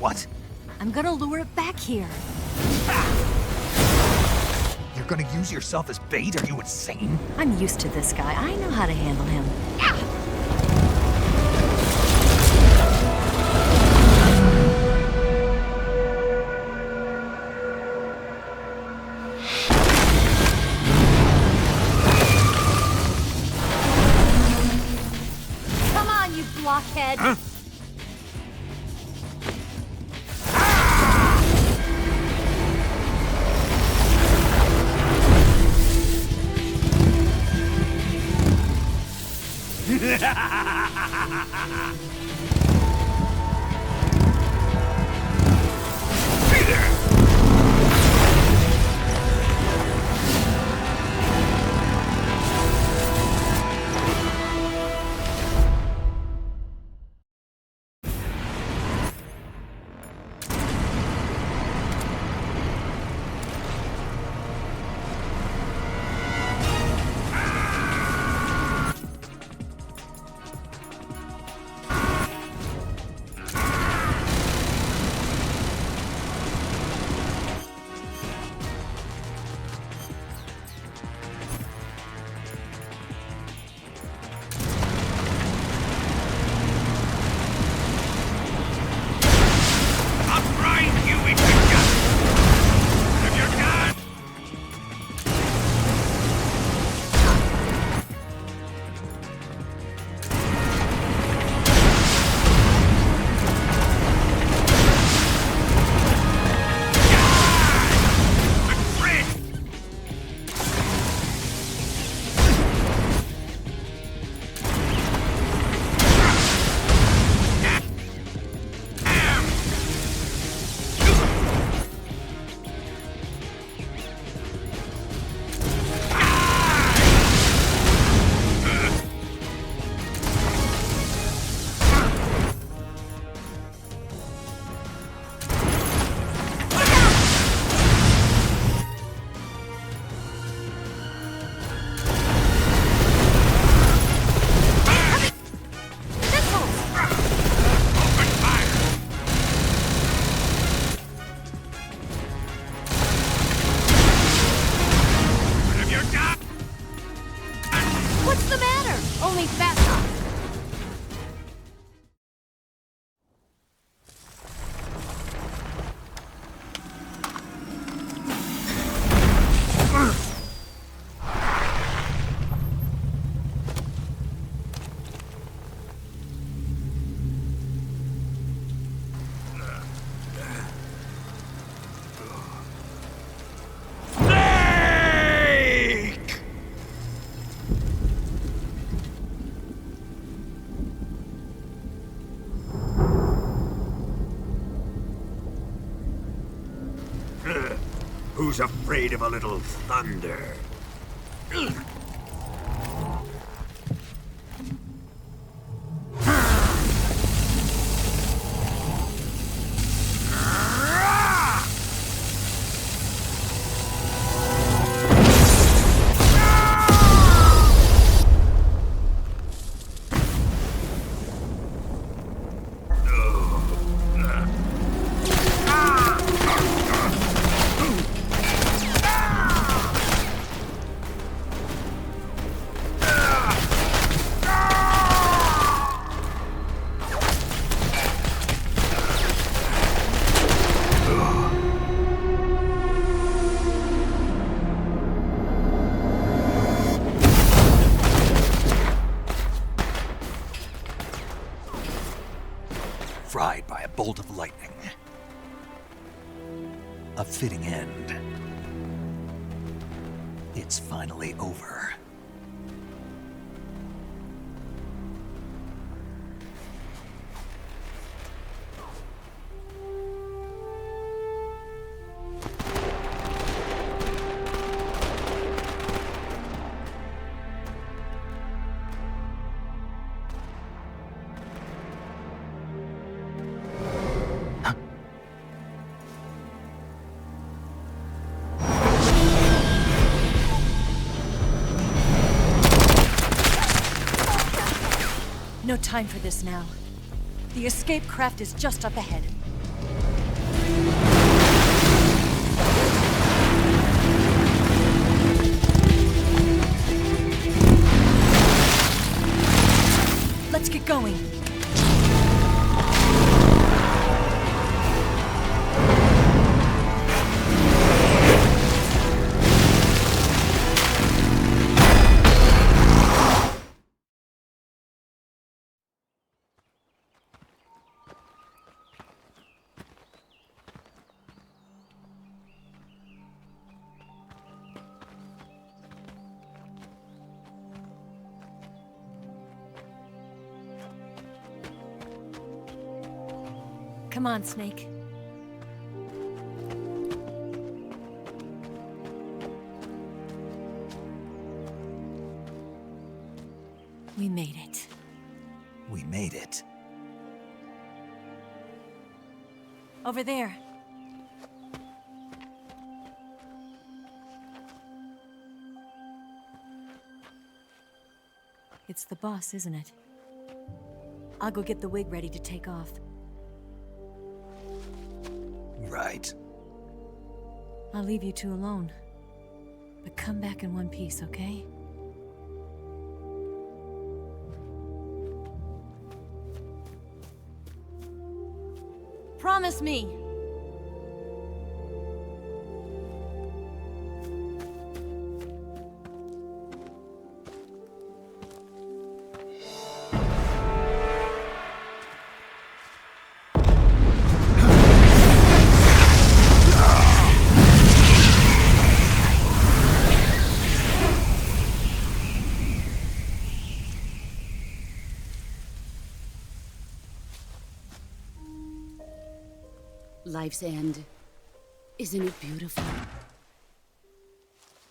What? I'm gonna lure it back here. You're gonna use yourself as bait? Are you insane? I'm used to this guy. I know how to handle him. Come on, you blockhead! Huh? What's the matter? Only faster. Who's afraid of a little thunder? Fried by a bolt of lightning. A fitting end. It's finally over. No time for this now. The escape craft is just up ahead. Let's get going. Come on, Snake. We made it. We made it. Over there. It's the boss, isn't it? I'll go get the wig ready to take off. Right. I'll leave you two alone. But come back in one piece, okay? Promise me! Life's end. Isn't it beautiful?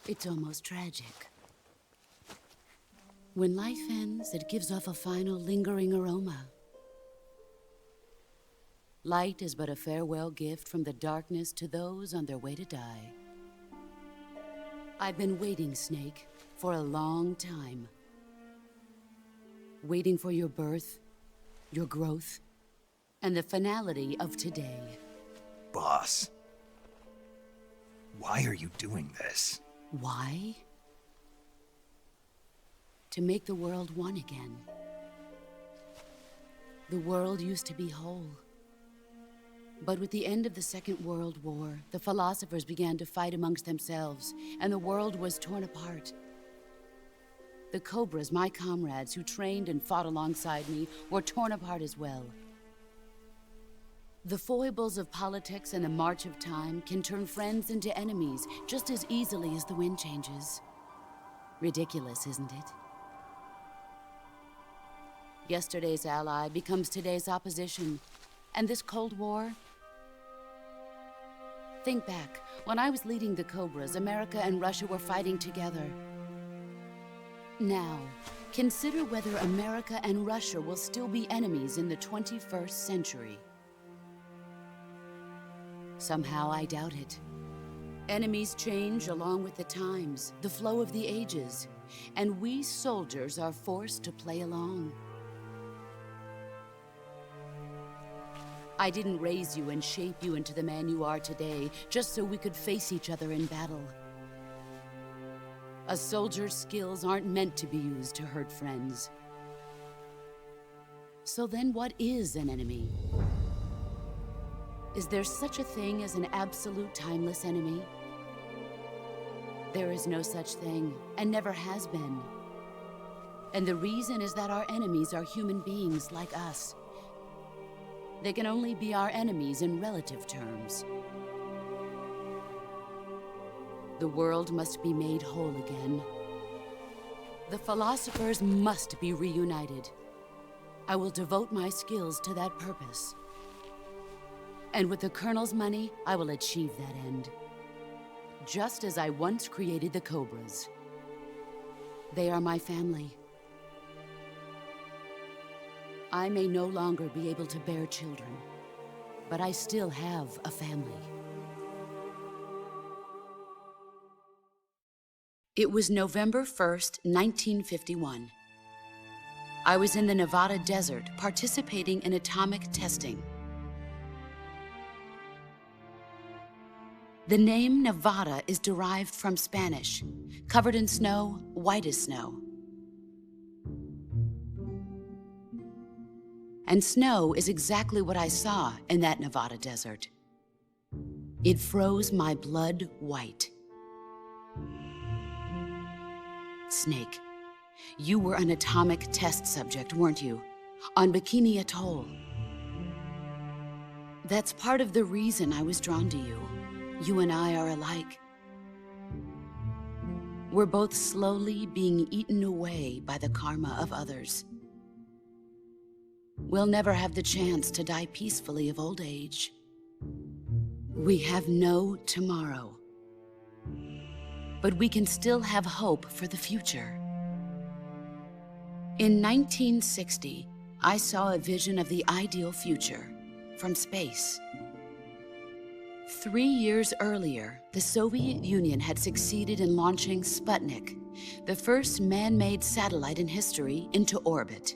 It's almost tragic. When life ends, it gives off a final lingering aroma. Light is but a farewell gift from the darkness to those on their way to die. I've been waiting, Snake, for a long time. Waiting for your birth, your growth, and the finality of today. Boss. Why are you doing this? Why? To make the world one again. The world used to be whole. But with the end of the Second World War, the philosophers began to fight amongst themselves, and the world was torn apart. The Cobras, my comrades who trained and fought alongside me, were torn apart as well. The foibles of politics and the march of time can turn friends into enemies just as easily as the wind changes. Ridiculous, isn't it? Yesterday's ally becomes today's opposition. And this Cold War? Think back. When I was leading the Cobras, America and Russia were fighting together. Now, consider whether America and Russia will still be enemies in the 21st century. Somehow I doubt it. Enemies change along with the times, the flow of the ages, and we soldiers are forced to play along. I didn't raise you and shape you into the man you are today just so we could face each other in battle. A soldier's skills aren't meant to be used to hurt friends. So then what is an enemy? Is there such a thing as an absolute timeless enemy? There is no such thing, and never has been. And the reason is that our enemies are human beings like us. They can only be our enemies in relative terms. The world must be made whole again. The philosophers must be reunited. I will devote my skills to that purpose. And with the Colonel's money, I will achieve that end. Just as I once created the Cobras. They are my family. I may no longer be able to bear children, but I still have a family. It was November 1st, 1951. I was in the Nevada desert participating in atomic testing. The name Nevada is derived from Spanish, covered in snow, white as snow. And snow is exactly what I saw in that Nevada desert. It froze my blood white. Snake, you were an atomic test subject, weren't you? On Bikini Atoll. That's part of the reason I was drawn to you. You and I are alike. We're both slowly being eaten away by the karma of others. We'll never have the chance to die peacefully of old age. We have no tomorrow. But we can still have hope for the future. In 1960, I saw a vision of the ideal future from space. 3 years earlier, the Soviet Union had succeeded in launching Sputnik, the first man-made satellite in history, into orbit.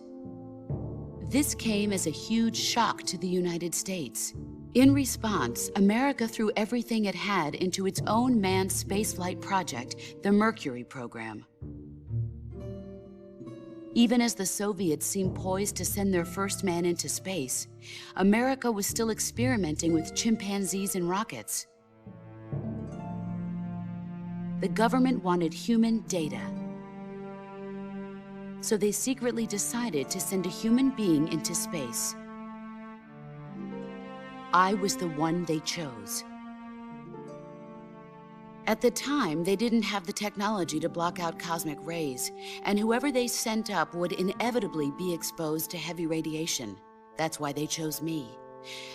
This came as a huge shock to the United States. In response, America threw everything it had into its own manned spaceflight project, the Mercury program. Even as the Soviets seemed poised to send their first man into space, America was still experimenting with chimpanzees and rockets. The government wanted human data. So they secretly decided to send a human being into space. I was the one they chose. At the time, they didn't have the technology to block out cosmic rays, and whoever they sent up would inevitably be exposed to heavy radiation. That's why they chose me.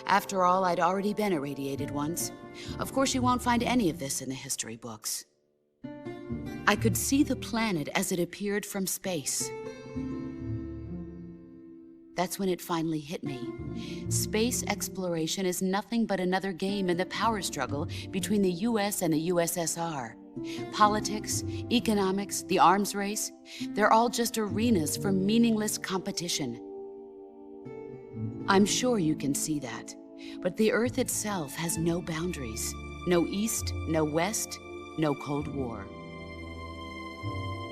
After all, I'd already been irradiated once. Of course, you won't find any of this in the history books. I could see the planet as it appeared from space. That's when it finally hit me. Space exploration is nothing but another game in the power struggle between the US and the USSR. Politics, economics, the arms race, they're all just arenas for meaningless competition. I'm sure you can see that, but the Earth itself has no boundaries. No East, no West, no Cold War.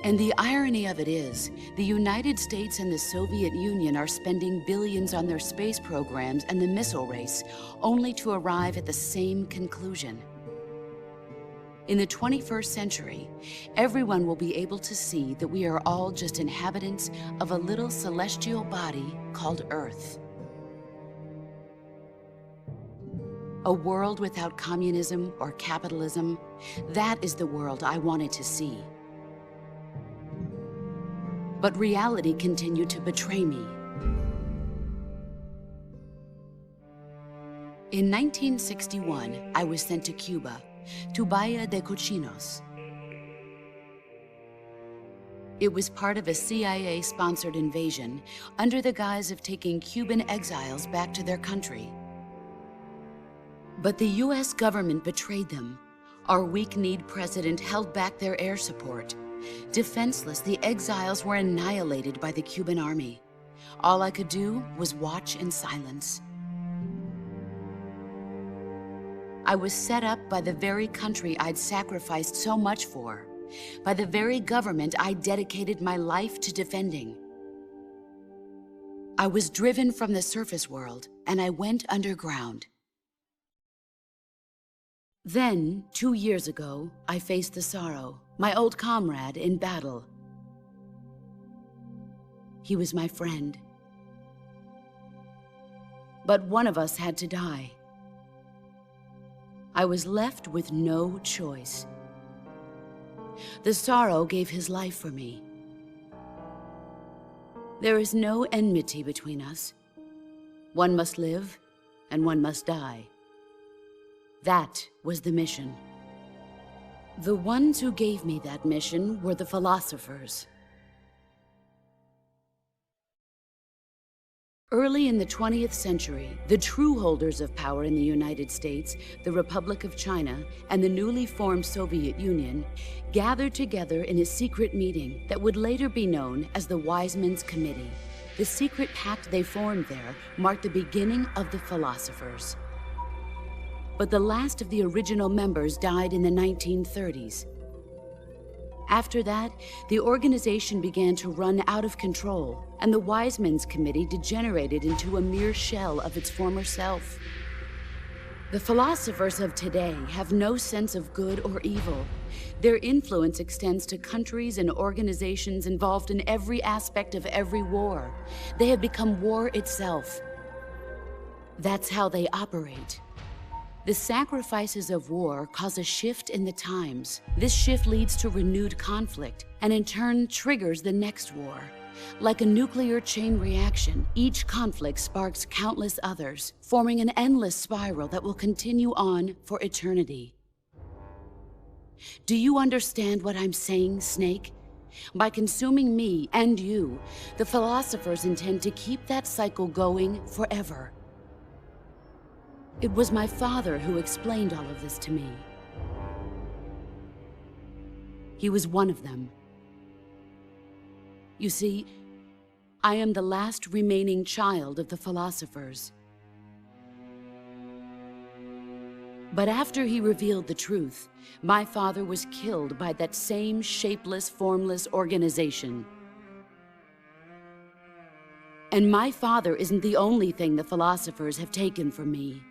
And the irony of it is, the United States and the Soviet Union are spending billions on their space programs and the missile race, only to arrive at the same conclusion. In the 21st century, everyone will be able to see that we are all just inhabitants of a little celestial body called Earth. A world without communism or capitalism, that is the world I wanted to see. But reality continued to betray me. In 1961, I was sent to Cuba, to Bahia de Cochinos. It was part of a CIA-sponsored invasion under the guise of taking Cuban exiles back to their country. But the US government betrayed them. Our weak-kneed president held back their air support. Defenseless, the exiles were annihilated by the Cuban army. All I could do was watch in silence. I was set up by the very country I'd sacrificed so much for, by the very government I dedicated my life to defending. I was driven from the surface world, and I went underground. Then, 2 years ago, I faced the Sorrow, my old comrade in battle. He was my friend. But one of us had to die. I was left with no choice. The Sorrow gave his life for me. There is no enmity between us. One must live, and one must die. That was the mission. The ones who gave me that mission were the philosophers. Early in the 20th century, the true holders of power in the United States, the Republic of China, and the newly formed Soviet Union gathered together in a secret meeting that would later be known as the Wise Men's Committee. The secret pact they formed there marked the beginning of the philosophers. But the last of the original members died in the 1930s. After that, the organization began to run out of control, and the Wise Men's Committee degenerated into a mere shell of its former self. The philosophers of today have no sense of good or evil. Their influence extends to countries and organizations involved in every aspect of every war. They have become war itself. That's how they operate. The sacrifices of war cause a shift in the times. This shift leads to renewed conflict, and in turn triggers the next war. Like a nuclear chain reaction, each conflict sparks countless others, forming an endless spiral that will continue on for eternity. Do you understand what I'm saying, Snake? By consuming me and you, the philosophers intend to keep that cycle going forever. It was my father who explained all of this to me. He was one of them. You see, I am the last remaining child of the philosophers. But after he revealed the truth, my father was killed by that same shapeless, formless organization. And my father isn't the only thing the philosophers have taken from me.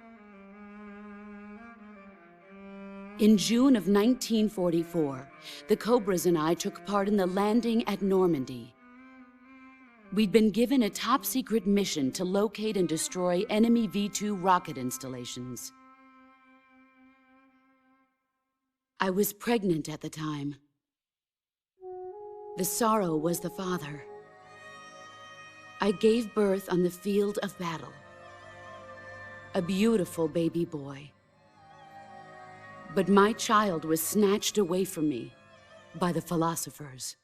In June of 1944, the Cobras and I took part in the landing at Normandy. We'd been given a top-secret mission to locate and destroy enemy V-2 rocket installations. I was pregnant at the time. The sorrow was the father. I gave birth on the field of battle. A beautiful baby boy. But my child was snatched away from me by the philosophers.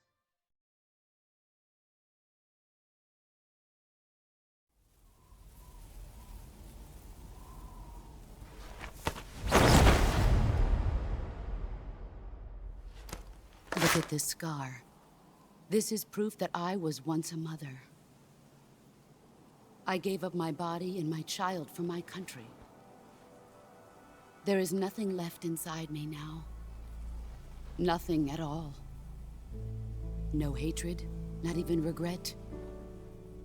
Look at this scar. This is proof that I was once a mother. I gave up my body and my child for my country. There is nothing left inside me now. Nothing at all. No hatred, not even regret.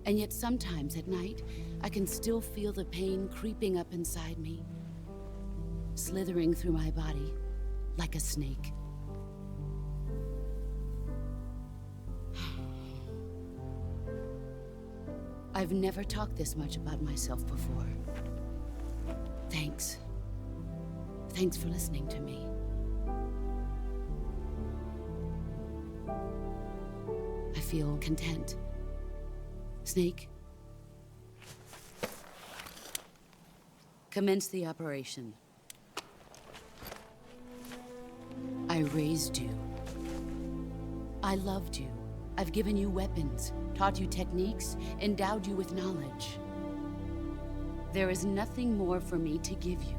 And yet sometimes at night, I can still feel the pain creeping up inside me, slithering through my body like a snake. I've never talked this much about myself before. Thanks. Thanks for listening to me. I feel content. Snake? Commence the operation. I raised you. I loved you. I've given you weapons, taught you techniques, endowed you with knowledge. There is nothing more for me to give you.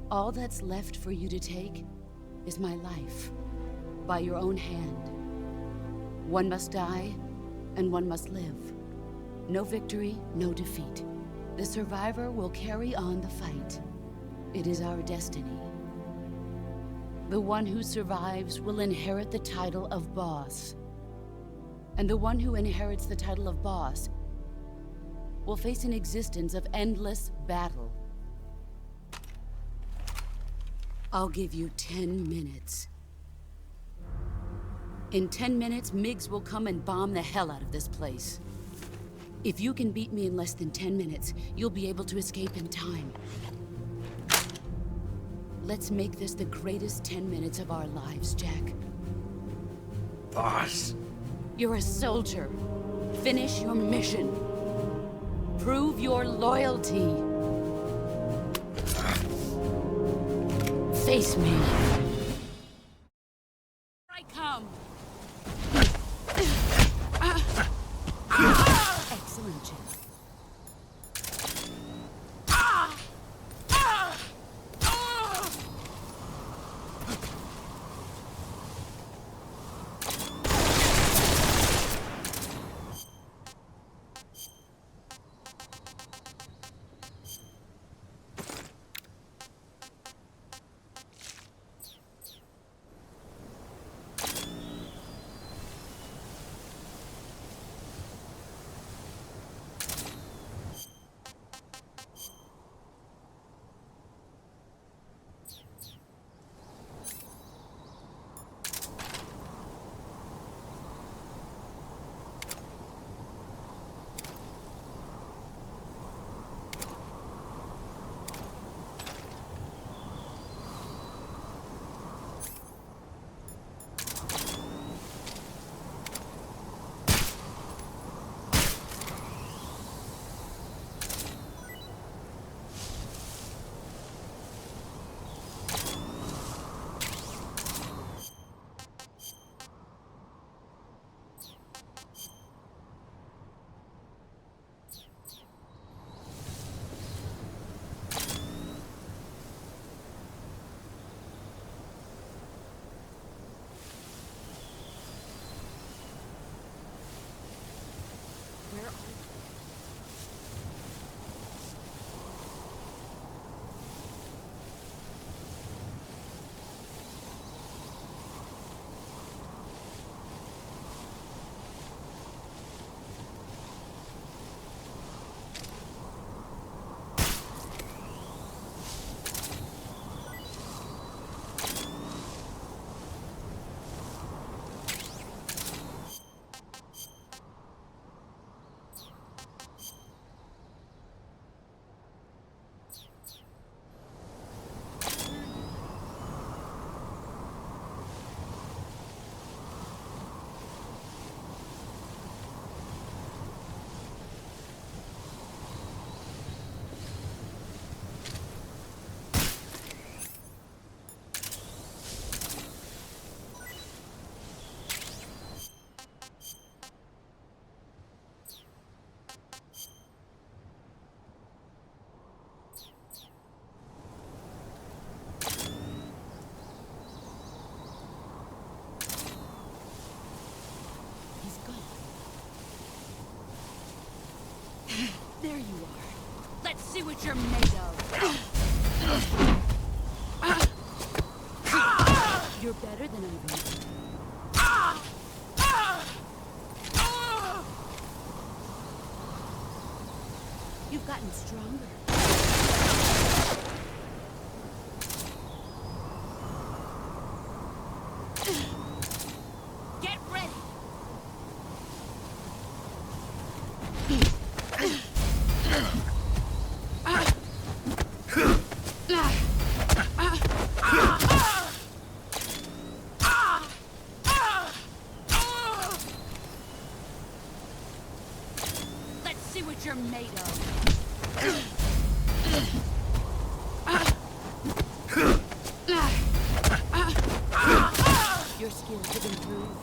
All that's left for you to take is my life, by your own hand. One must die, and one must live. No victory, no defeat. The survivor will carry on the fight. It is our destiny. The one who survives will inherit the title of boss. And the one who inherits the title of boss will face an existence of endless battle. I'll give you 10 minutes. In 10 minutes, MiGs will come and bomb the hell out of this place. If you can beat me in less than 10 minutes, you'll be able to escape in time. Let's make this the greatest 10 minutes of our lives, Jack. Boss. You're a soldier. Finish your mission. Prove your loyalty. Face me. I come. Excellent, Jack. Let's see what you're made of. You're better than I think. You've gotten stronger. Get ready. Let's see what you're made of. Your skills have improved.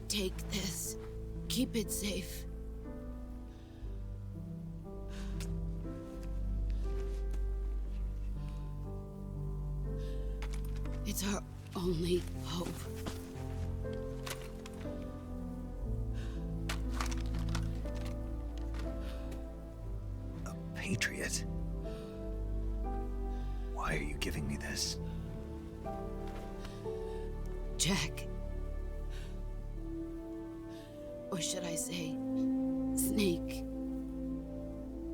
Take this. Keep it safe. It's our only hope. A patriot? Why are you giving me this? Jack. Or should I say, Snake?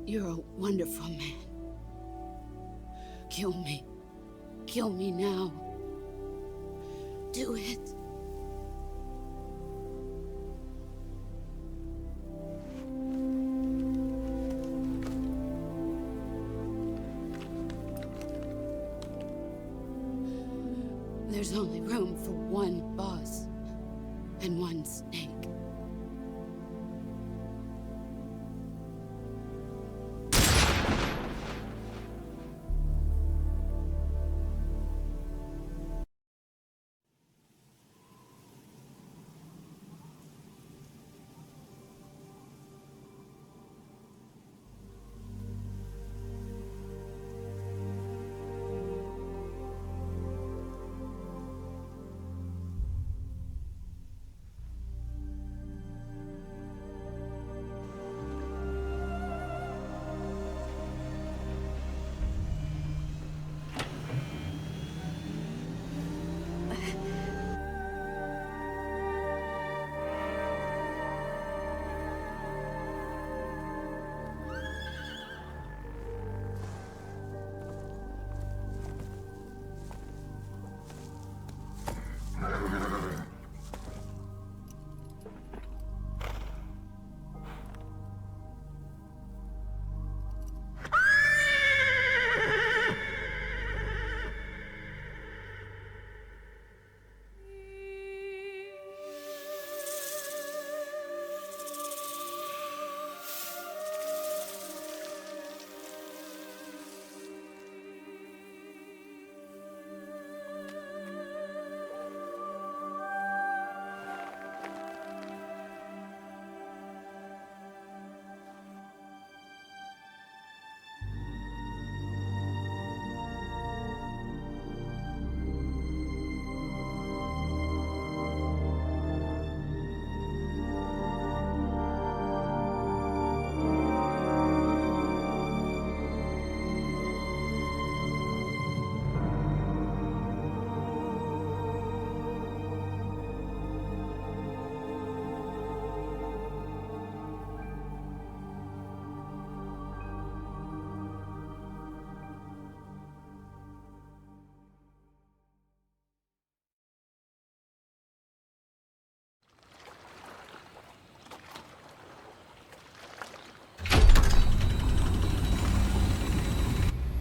You're a wonderful man. Kill me. Kill me now. Do it. There's only room for one boss and one snake.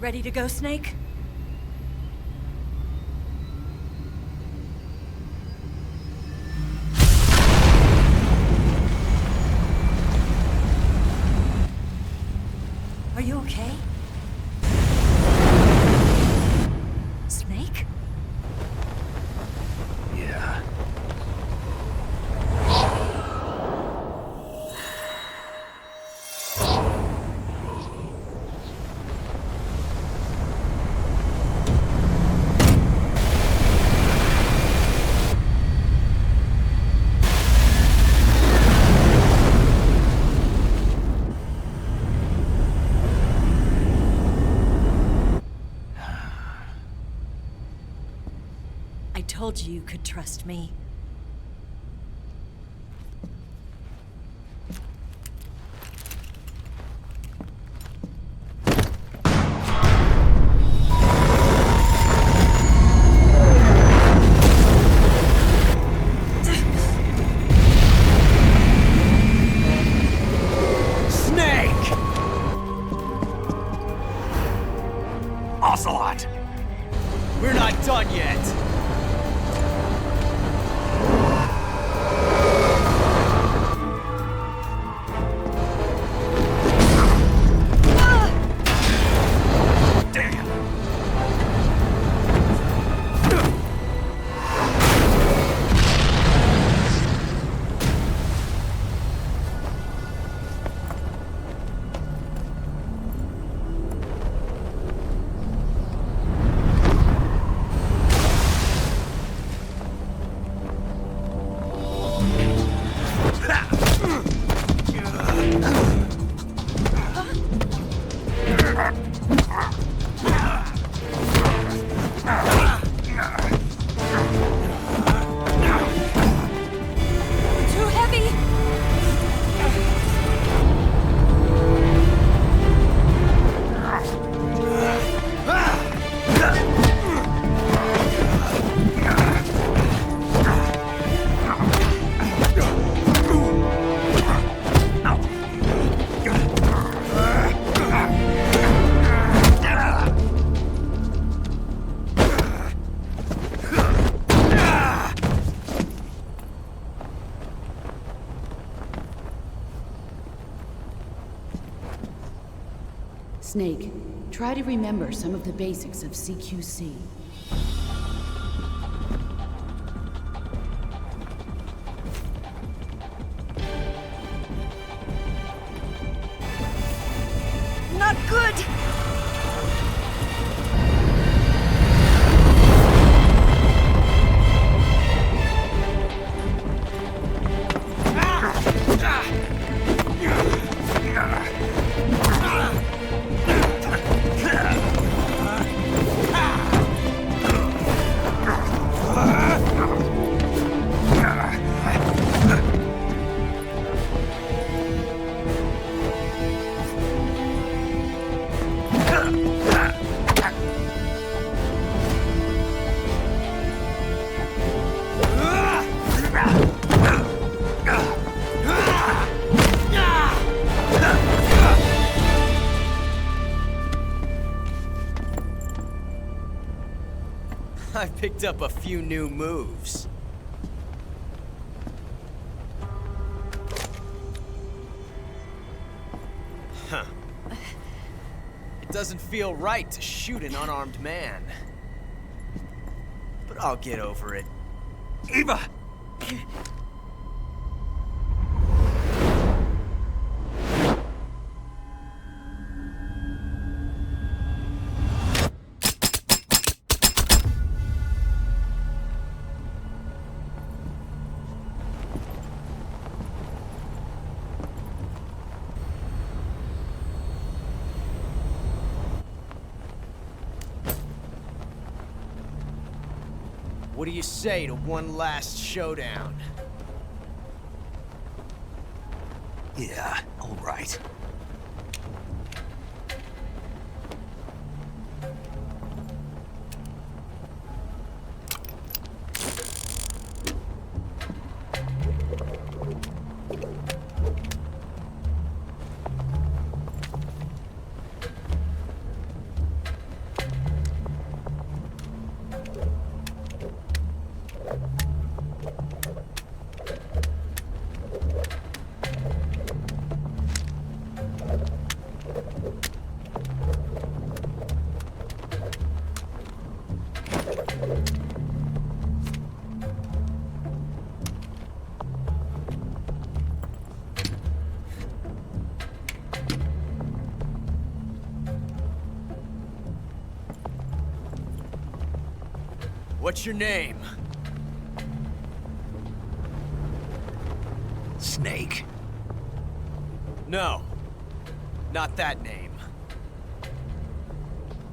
Ready to go, Snake? told you could trust me. Ocelot! We're not done yet! Snake, try to remember some of the basics of CQC. Not good! I picked up a few new moves. Huh. It doesn't feel right to shoot an unarmed man. But I'll get over it. Eva! What do you say to one last showdown? Yeah, all right. What's your name? Snake. No. Not that name.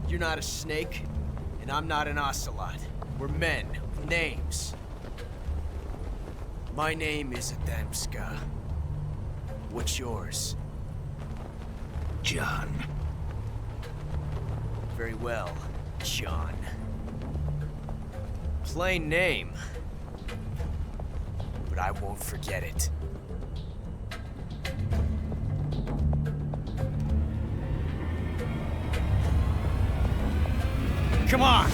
You're not a snake, and I'm not an Ocelot. We're men with names. My name is Adamska. What's yours? John. Very well, John. Plain name. But I won't forget it. Come on!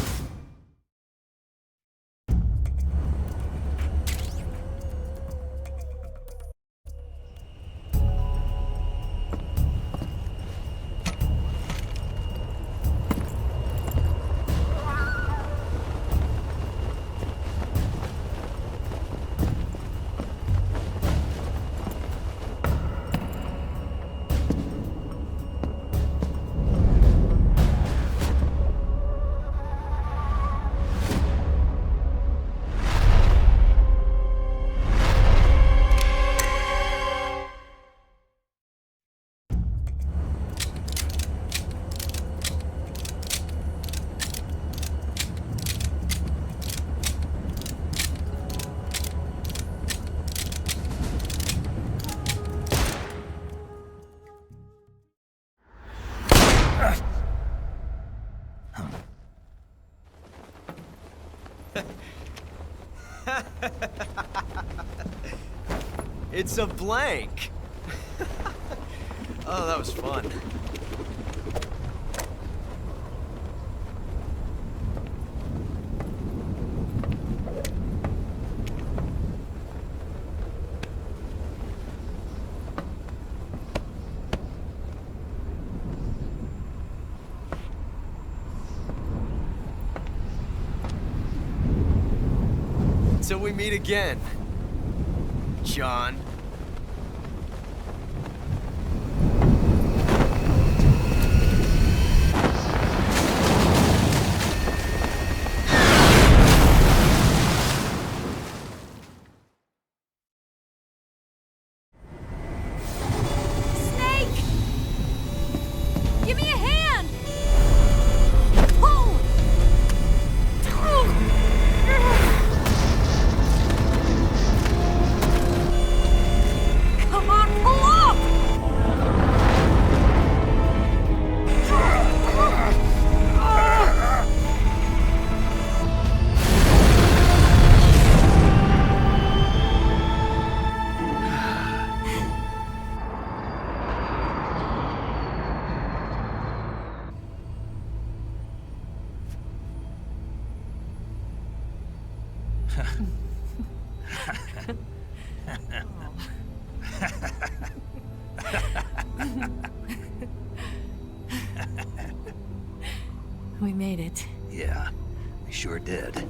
It's a blank. Oh, that was fun. Till we meet again, John. Give me a hand! Pull! Come on, pull up! We made it. Yeah, we sure did.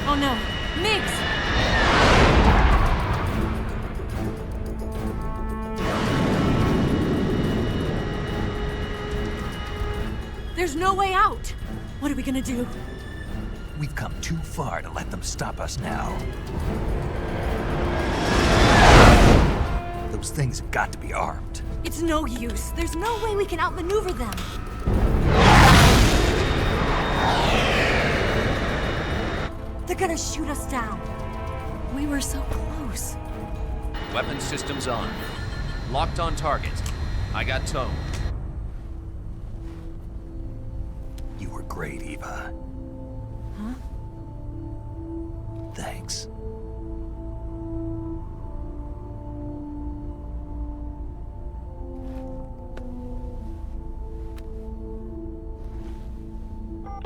Oh no, Migs! There's no way out! What are we gonna do? We've come too far to let them stop us now. Those things have got to be armed. It's no use. There's no way we can outmaneuver them. They're gonna shoot us down. We were so close. Weapons systems on. Locked on target. I got towed. You were great, Eva. Huh? Thanks.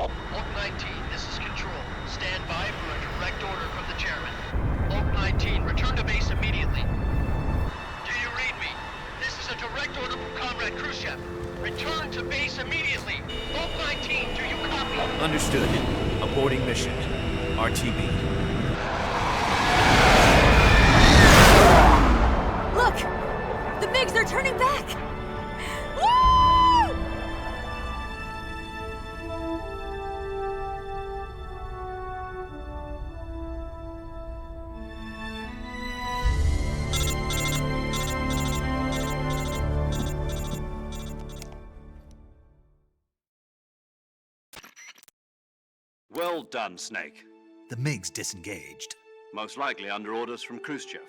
Oak 19, this is Control. Stand by for a direct order from the chairman. Oak 19, return to base immediately. Do you read me? This is a direct order from Comrade Khrushchev. Return to base immediately. Oak 19, do you copy? Understood. Aborting mission. RTB. Look! The MiGs are turning back! Woo! Well done, Snake. The MiGs disengaged. Most likely under orders from Khrushchev.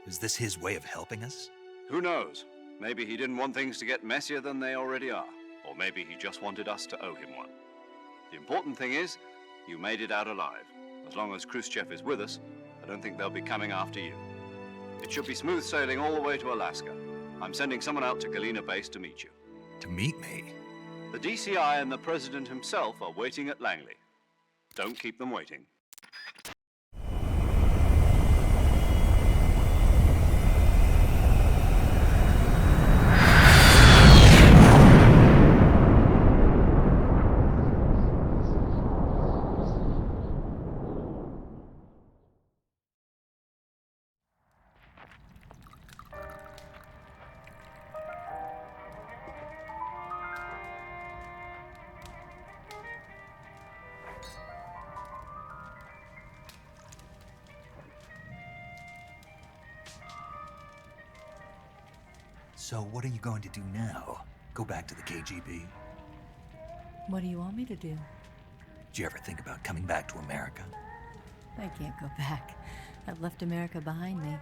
Is this his way of helping us? Who knows? Maybe he didn't want things to get messier than they already are. Or maybe he just wanted us to owe him one. The important thing is, you made it out alive. As long as Khrushchev is with us, I don't think they'll be coming after you. It should be smooth sailing all the way to Alaska. I'm sending someone out to Galena Base to meet you. To meet me? The DCI and the President himself are waiting at Langley. Don't keep them waiting. So what are you going to do now? Go back to the KGB? What do you want me to do? Did you ever think about coming back to America? I can't go back. I've left America behind me.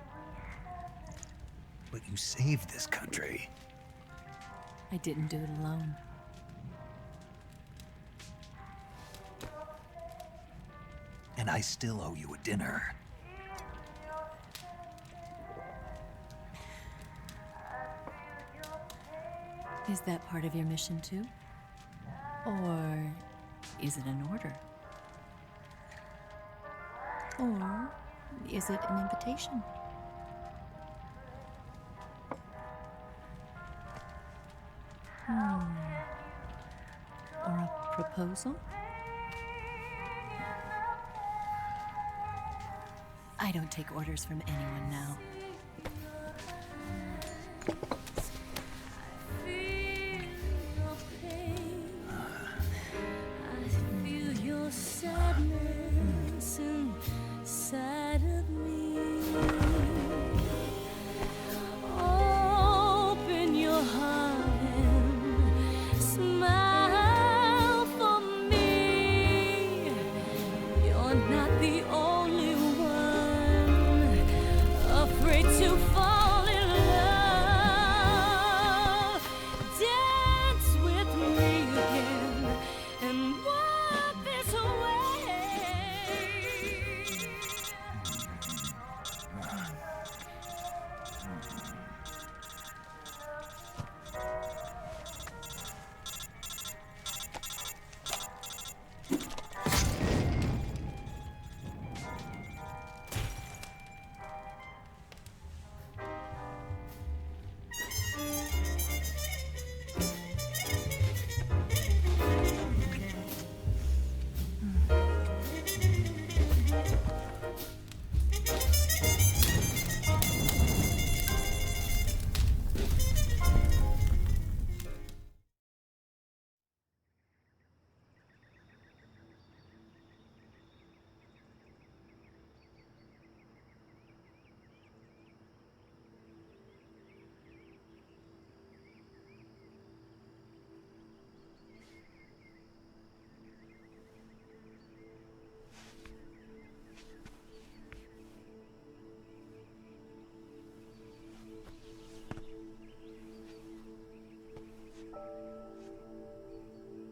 But you saved this country. I didn't do it alone. And I still owe you a dinner. Is that part of your mission too? Or is it an order? Or is it an invitation? Or a proposal? I don't take orders from anyone now. Sadness inside of me. Open your heart and smile for me. You're not the only one afraid to fall in love. Dance with me again and walk this way.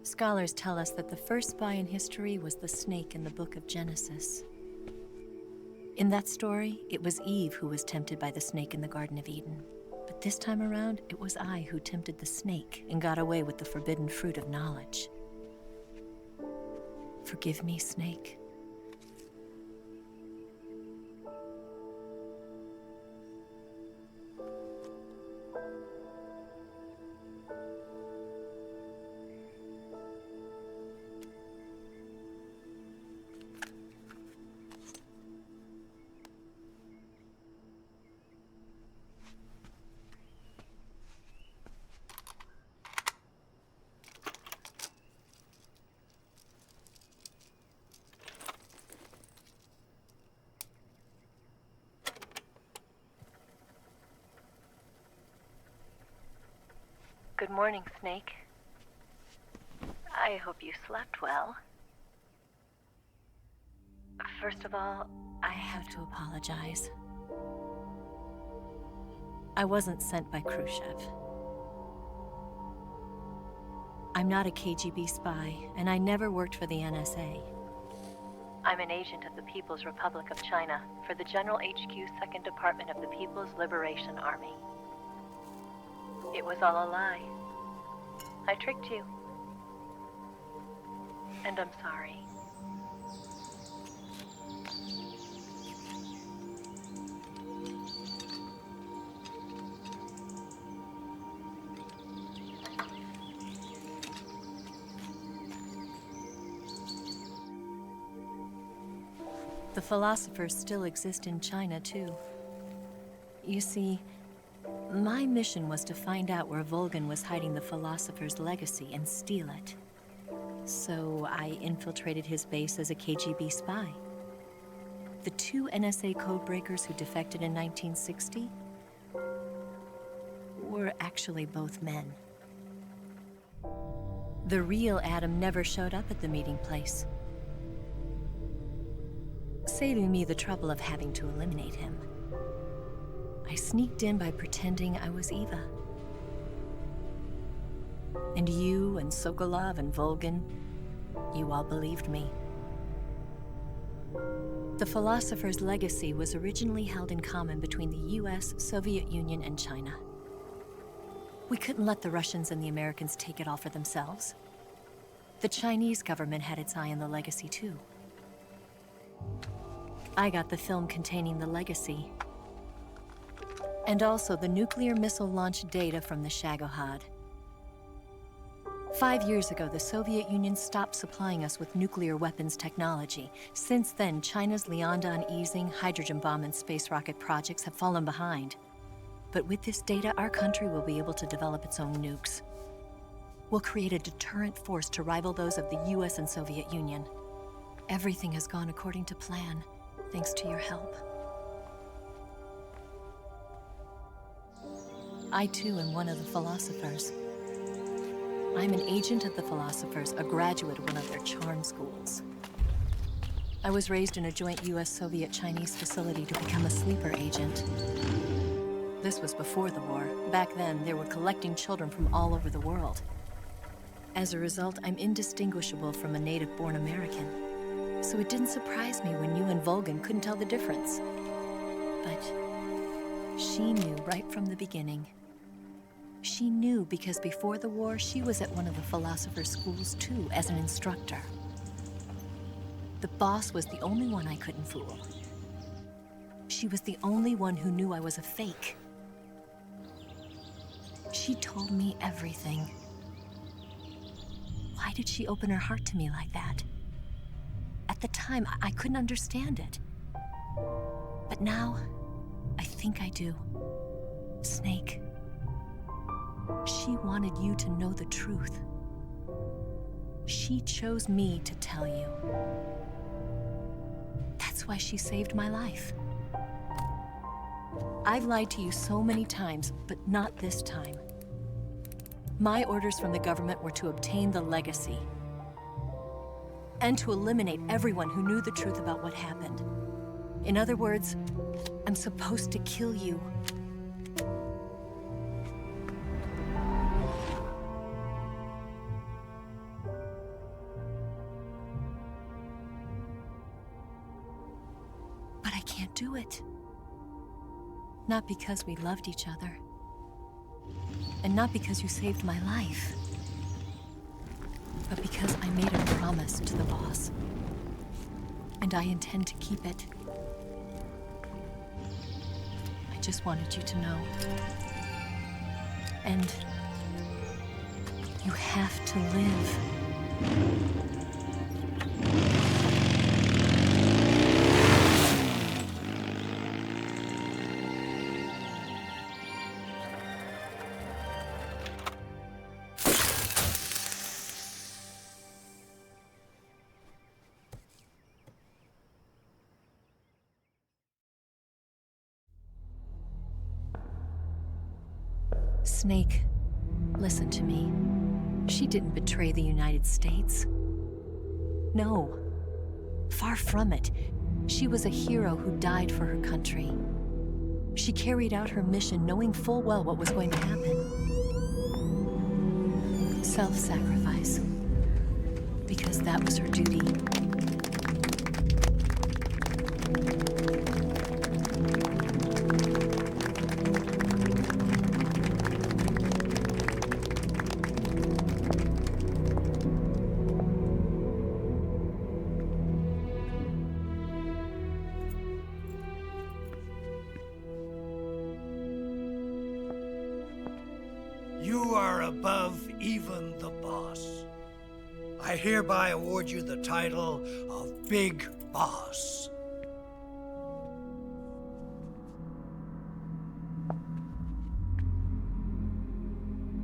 Scholars tell us that the first spy in history was the snake in the book of Genesis. In that story, it was Eve who was tempted by the snake in the Garden of Eden. But this time around, it was I who tempted the snake and got away with the forbidden fruit of knowledge. Forgive me, snake. Good morning, Snake. I hope you slept well. First of all, I have to apologize. I wasn't sent by Khrushchev. I'm not a KGB spy, and I never worked for the NSA. I'm an agent of the People's Republic of China for the General HQ 2nd Department of the People's Liberation Army. It was all a lie. I tricked you. And I'm sorry. The philosophers still exist in China, too. You see, my mission was to find out where Volgin was hiding the philosopher's legacy and steal it. So I infiltrated his base as a KGB spy. The 2 NSA codebreakers who defected in 1960 were actually both men. The real Adam never showed up at the meeting place, saving me the trouble of having to eliminate him. I sneaked in by pretending I was Eva. And you and Sokolov and Volgin, you all believed me. The philosopher's legacy was originally held in common between the US, Soviet Union, and China. We couldn't let the Russians and the Americans take it all for themselves. The Chinese government had its eye on the legacy, too. I got the film containing the legacy, and also the nuclear missile launch data from the Shagohod. 5 years ago, the Soviet Union stopped supplying us with nuclear weapons technology. Since then, China's Liaodong easing, hydrogen bomb, and space rocket projects have fallen behind. But with this data, our country will be able to develop its own nukes. We'll create a deterrent force to rival those of the US and Soviet Union. Everything has gone according to plan, thanks to your help. I too am one of the philosophers. I'm an agent of the philosophers, a graduate of one of their charm schools. I was raised in a joint US-Soviet-Chinese facility to become a sleeper agent. This was before the war. Back then, they were collecting children from all over the world. As a result, I'm indistinguishable from a native-born American. So it didn't surprise me when you and Volgin couldn't tell the difference. But she knew right from the beginning. She knew because before the war, she was at one of the philosopher's schools too, as an instructor. The boss was the only one I couldn't fool. She was the only one who knew I was a fake. She told me everything. Why did she open her heart to me like that? At the time, I couldn't understand it. But now, I think I do. Snake. She wanted you to know the truth. She chose me to tell you. That's why she saved my life. I've lied to you so many times, but not this time. My orders from the government were to obtain the legacy and to eliminate everyone who knew the truth about what happened. In other words, I'm supposed to kill you. But I can't do it. Not because we loved each other. And not because you saved my life. But because I made a promise to the boss. And I intend to keep it. I just wanted you to know. And you have to live. Snake, Listen to me. She didn't betray the United States. No. Far from it. She was a hero who died for her country. She carried out her mission knowing full well what was going to happen. Self-sacrifice. Because that was her duty. You are above even the boss. I hereby award you the title of Big Boss.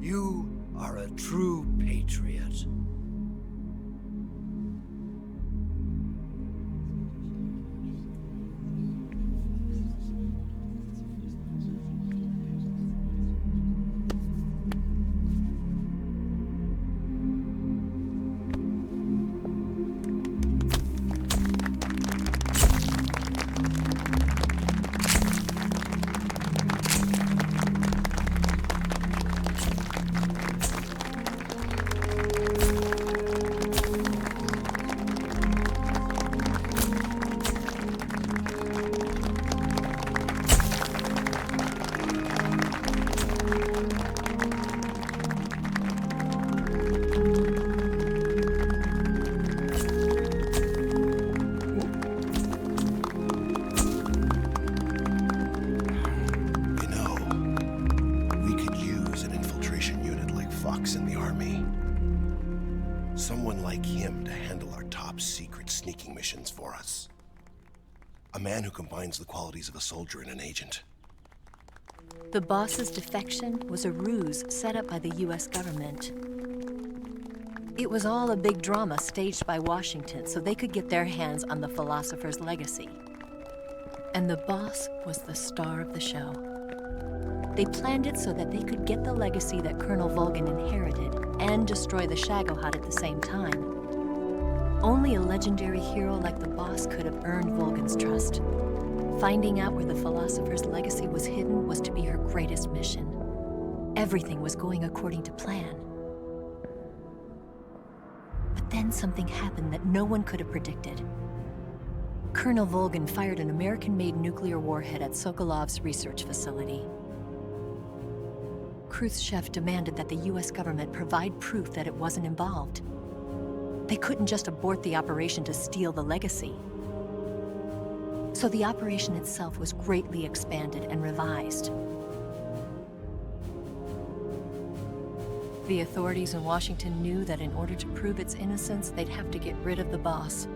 You are a true patriot. Someone like him to handle our top secret sneaking missions for us. A man who combines the qualities of a soldier and an agent. The boss's defection was a ruse set up by the US government. It was all a big drama staged by Washington so they could get their hands on the philosopher's legacy. And the boss was the star of the show. They planned it so that they could get the legacy that Colonel Volgin inherited and destroy the Shagohod at the same time. Only a legendary hero like the boss could have earned Volgin's trust. Finding out where the philosopher's legacy was hidden was to be her greatest mission. Everything was going according to plan. But then something happened that no one could have predicted. Colonel Volgin fired an American-made nuclear warhead at Sokolov's research facility. Khrushchev demanded that the US government provide proof that it wasn't involved. They couldn't just abort the operation to steal the legacy. So the operation itself was greatly expanded and revised. The authorities in Washington knew that in order to prove its innocence, they'd have to get rid of the boss,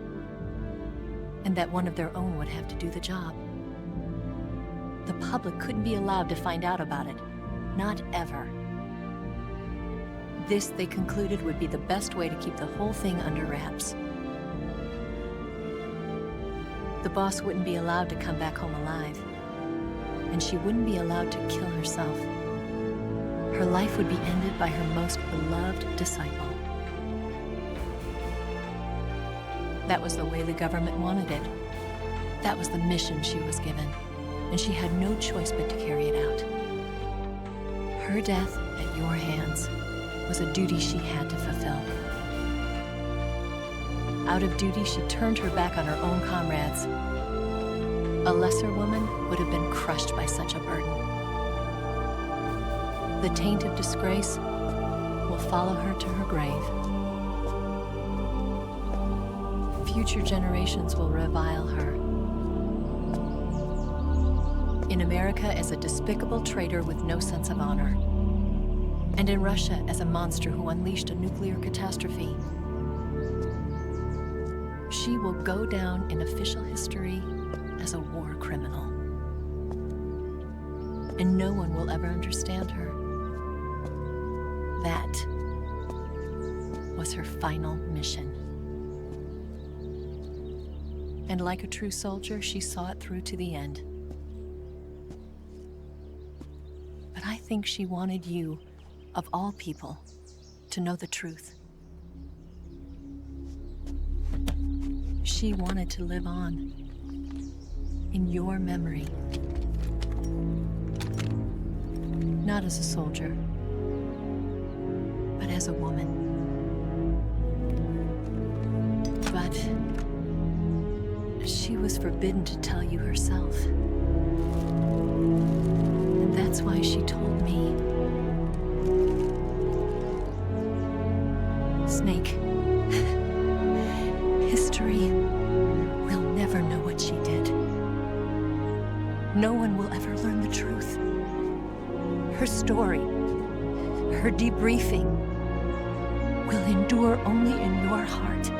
and that one of their own would have to do the job. The public couldn't be allowed to find out about it. Not ever. This, they concluded, would be the best way to keep the whole thing under wraps. The boss wouldn't be allowed to come back home alive, and she wouldn't be allowed to kill herself. Her life would be ended by her most beloved disciple. That was the way the government wanted it. That was the mission she was given, and she had no choice but to carry it out. Her death at your hands was a duty she had to fulfill. Out of duty, she turned her back on her own comrades. A lesser woman would have been crushed by such a burden. The taint of disgrace will follow her to her grave. Future generations will revile her. In America as a despicable traitor with no sense of honor. And in Russia as a monster who unleashed a nuclear catastrophe. She will go down in official history as a war criminal. And no one will ever understand her. That was her final mission. And like a true soldier, she saw it through to the end. But I think she wanted you, of all people, to know the truth. She wanted to live on, in your memory. Not as a soldier, but as a woman. But she was forbidden to tell you herself. And that's why she told me. Snake, history will never know what she did. No one will ever learn the truth. Her story, her debriefing, will endure only in your heart.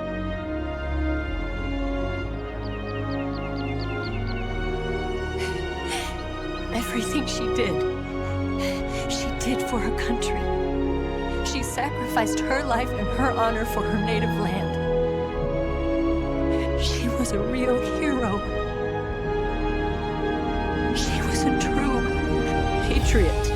Everything she did for her country. She sacrificed her life and her honor for her native land. She was a real hero. She was a true patriot.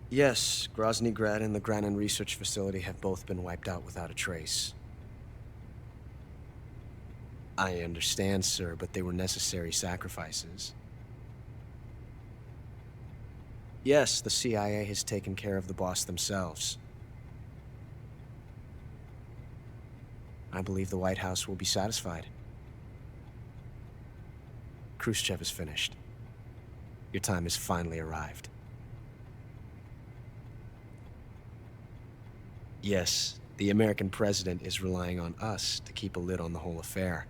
Yes, Grozny Grad and the Granin Research Facility have both been wiped out without a trace. I understand, sir, but they were necessary sacrifices. Yes, the CIA has taken care of the boss themselves. I believe the White House will be satisfied. Khrushchev is finished. Your time has finally arrived. Yes, the American president is relying on us to keep a lid on the whole affair.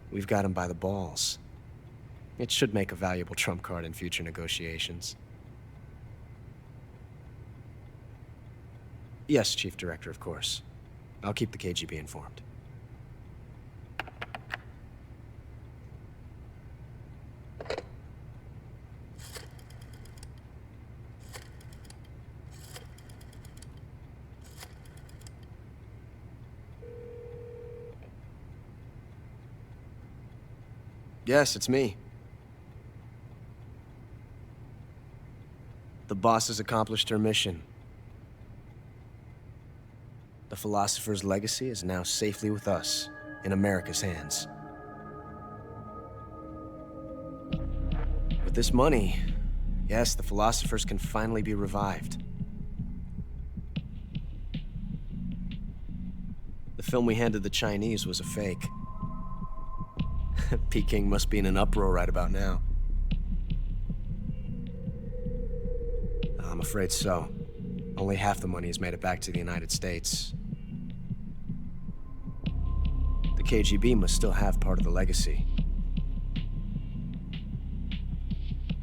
We've got him by the balls. It should make a valuable trump card in future negotiations. Yes, Chief Director, of course. I'll keep the KGB informed. Yes, it's me. The boss has accomplished her mission. The philosopher's legacy is now safely with us, in America's hands. With this money, yes, the philosophers can finally be revived. The film we handed the Chinese was a fake. Peking must be in an uproar right about now. I'm afraid so. Only half the money has made it back to the United States. The KGB must still have part of the legacy.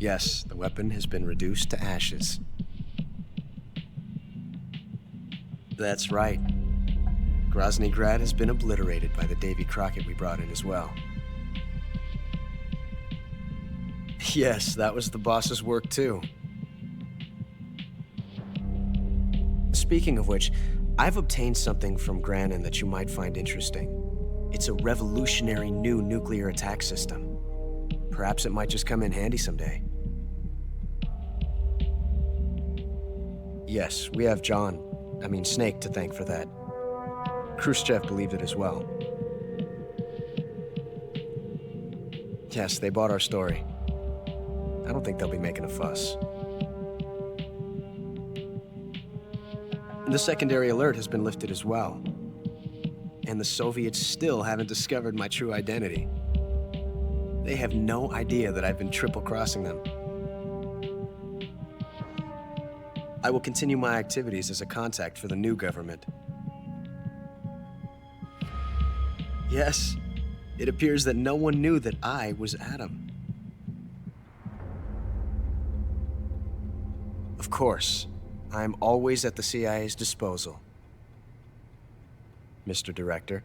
Yes, the weapon has been reduced to ashes. That's right. Grozny Grad has been obliterated by the Davy Crockett we brought in as well. Yes, that was the boss's work too. Speaking of which, I've obtained something from Granin that you might find interesting. It's a revolutionary new nuclear attack system. Perhaps it might just come in handy someday. Yes, we have Snake to thank for that. Khrushchev believed it as well. Yes, they bought our story. I don't think they'll be making a fuss. The secondary alert has been lifted as well. And the Soviets still haven't discovered my true identity. They have no idea that I've been triple-crossing them. I will continue my activities as a contact for the new government. Yes, it appears that no one knew that I was Adam. Of course, I am always at the CIA's disposal, Mr. Director.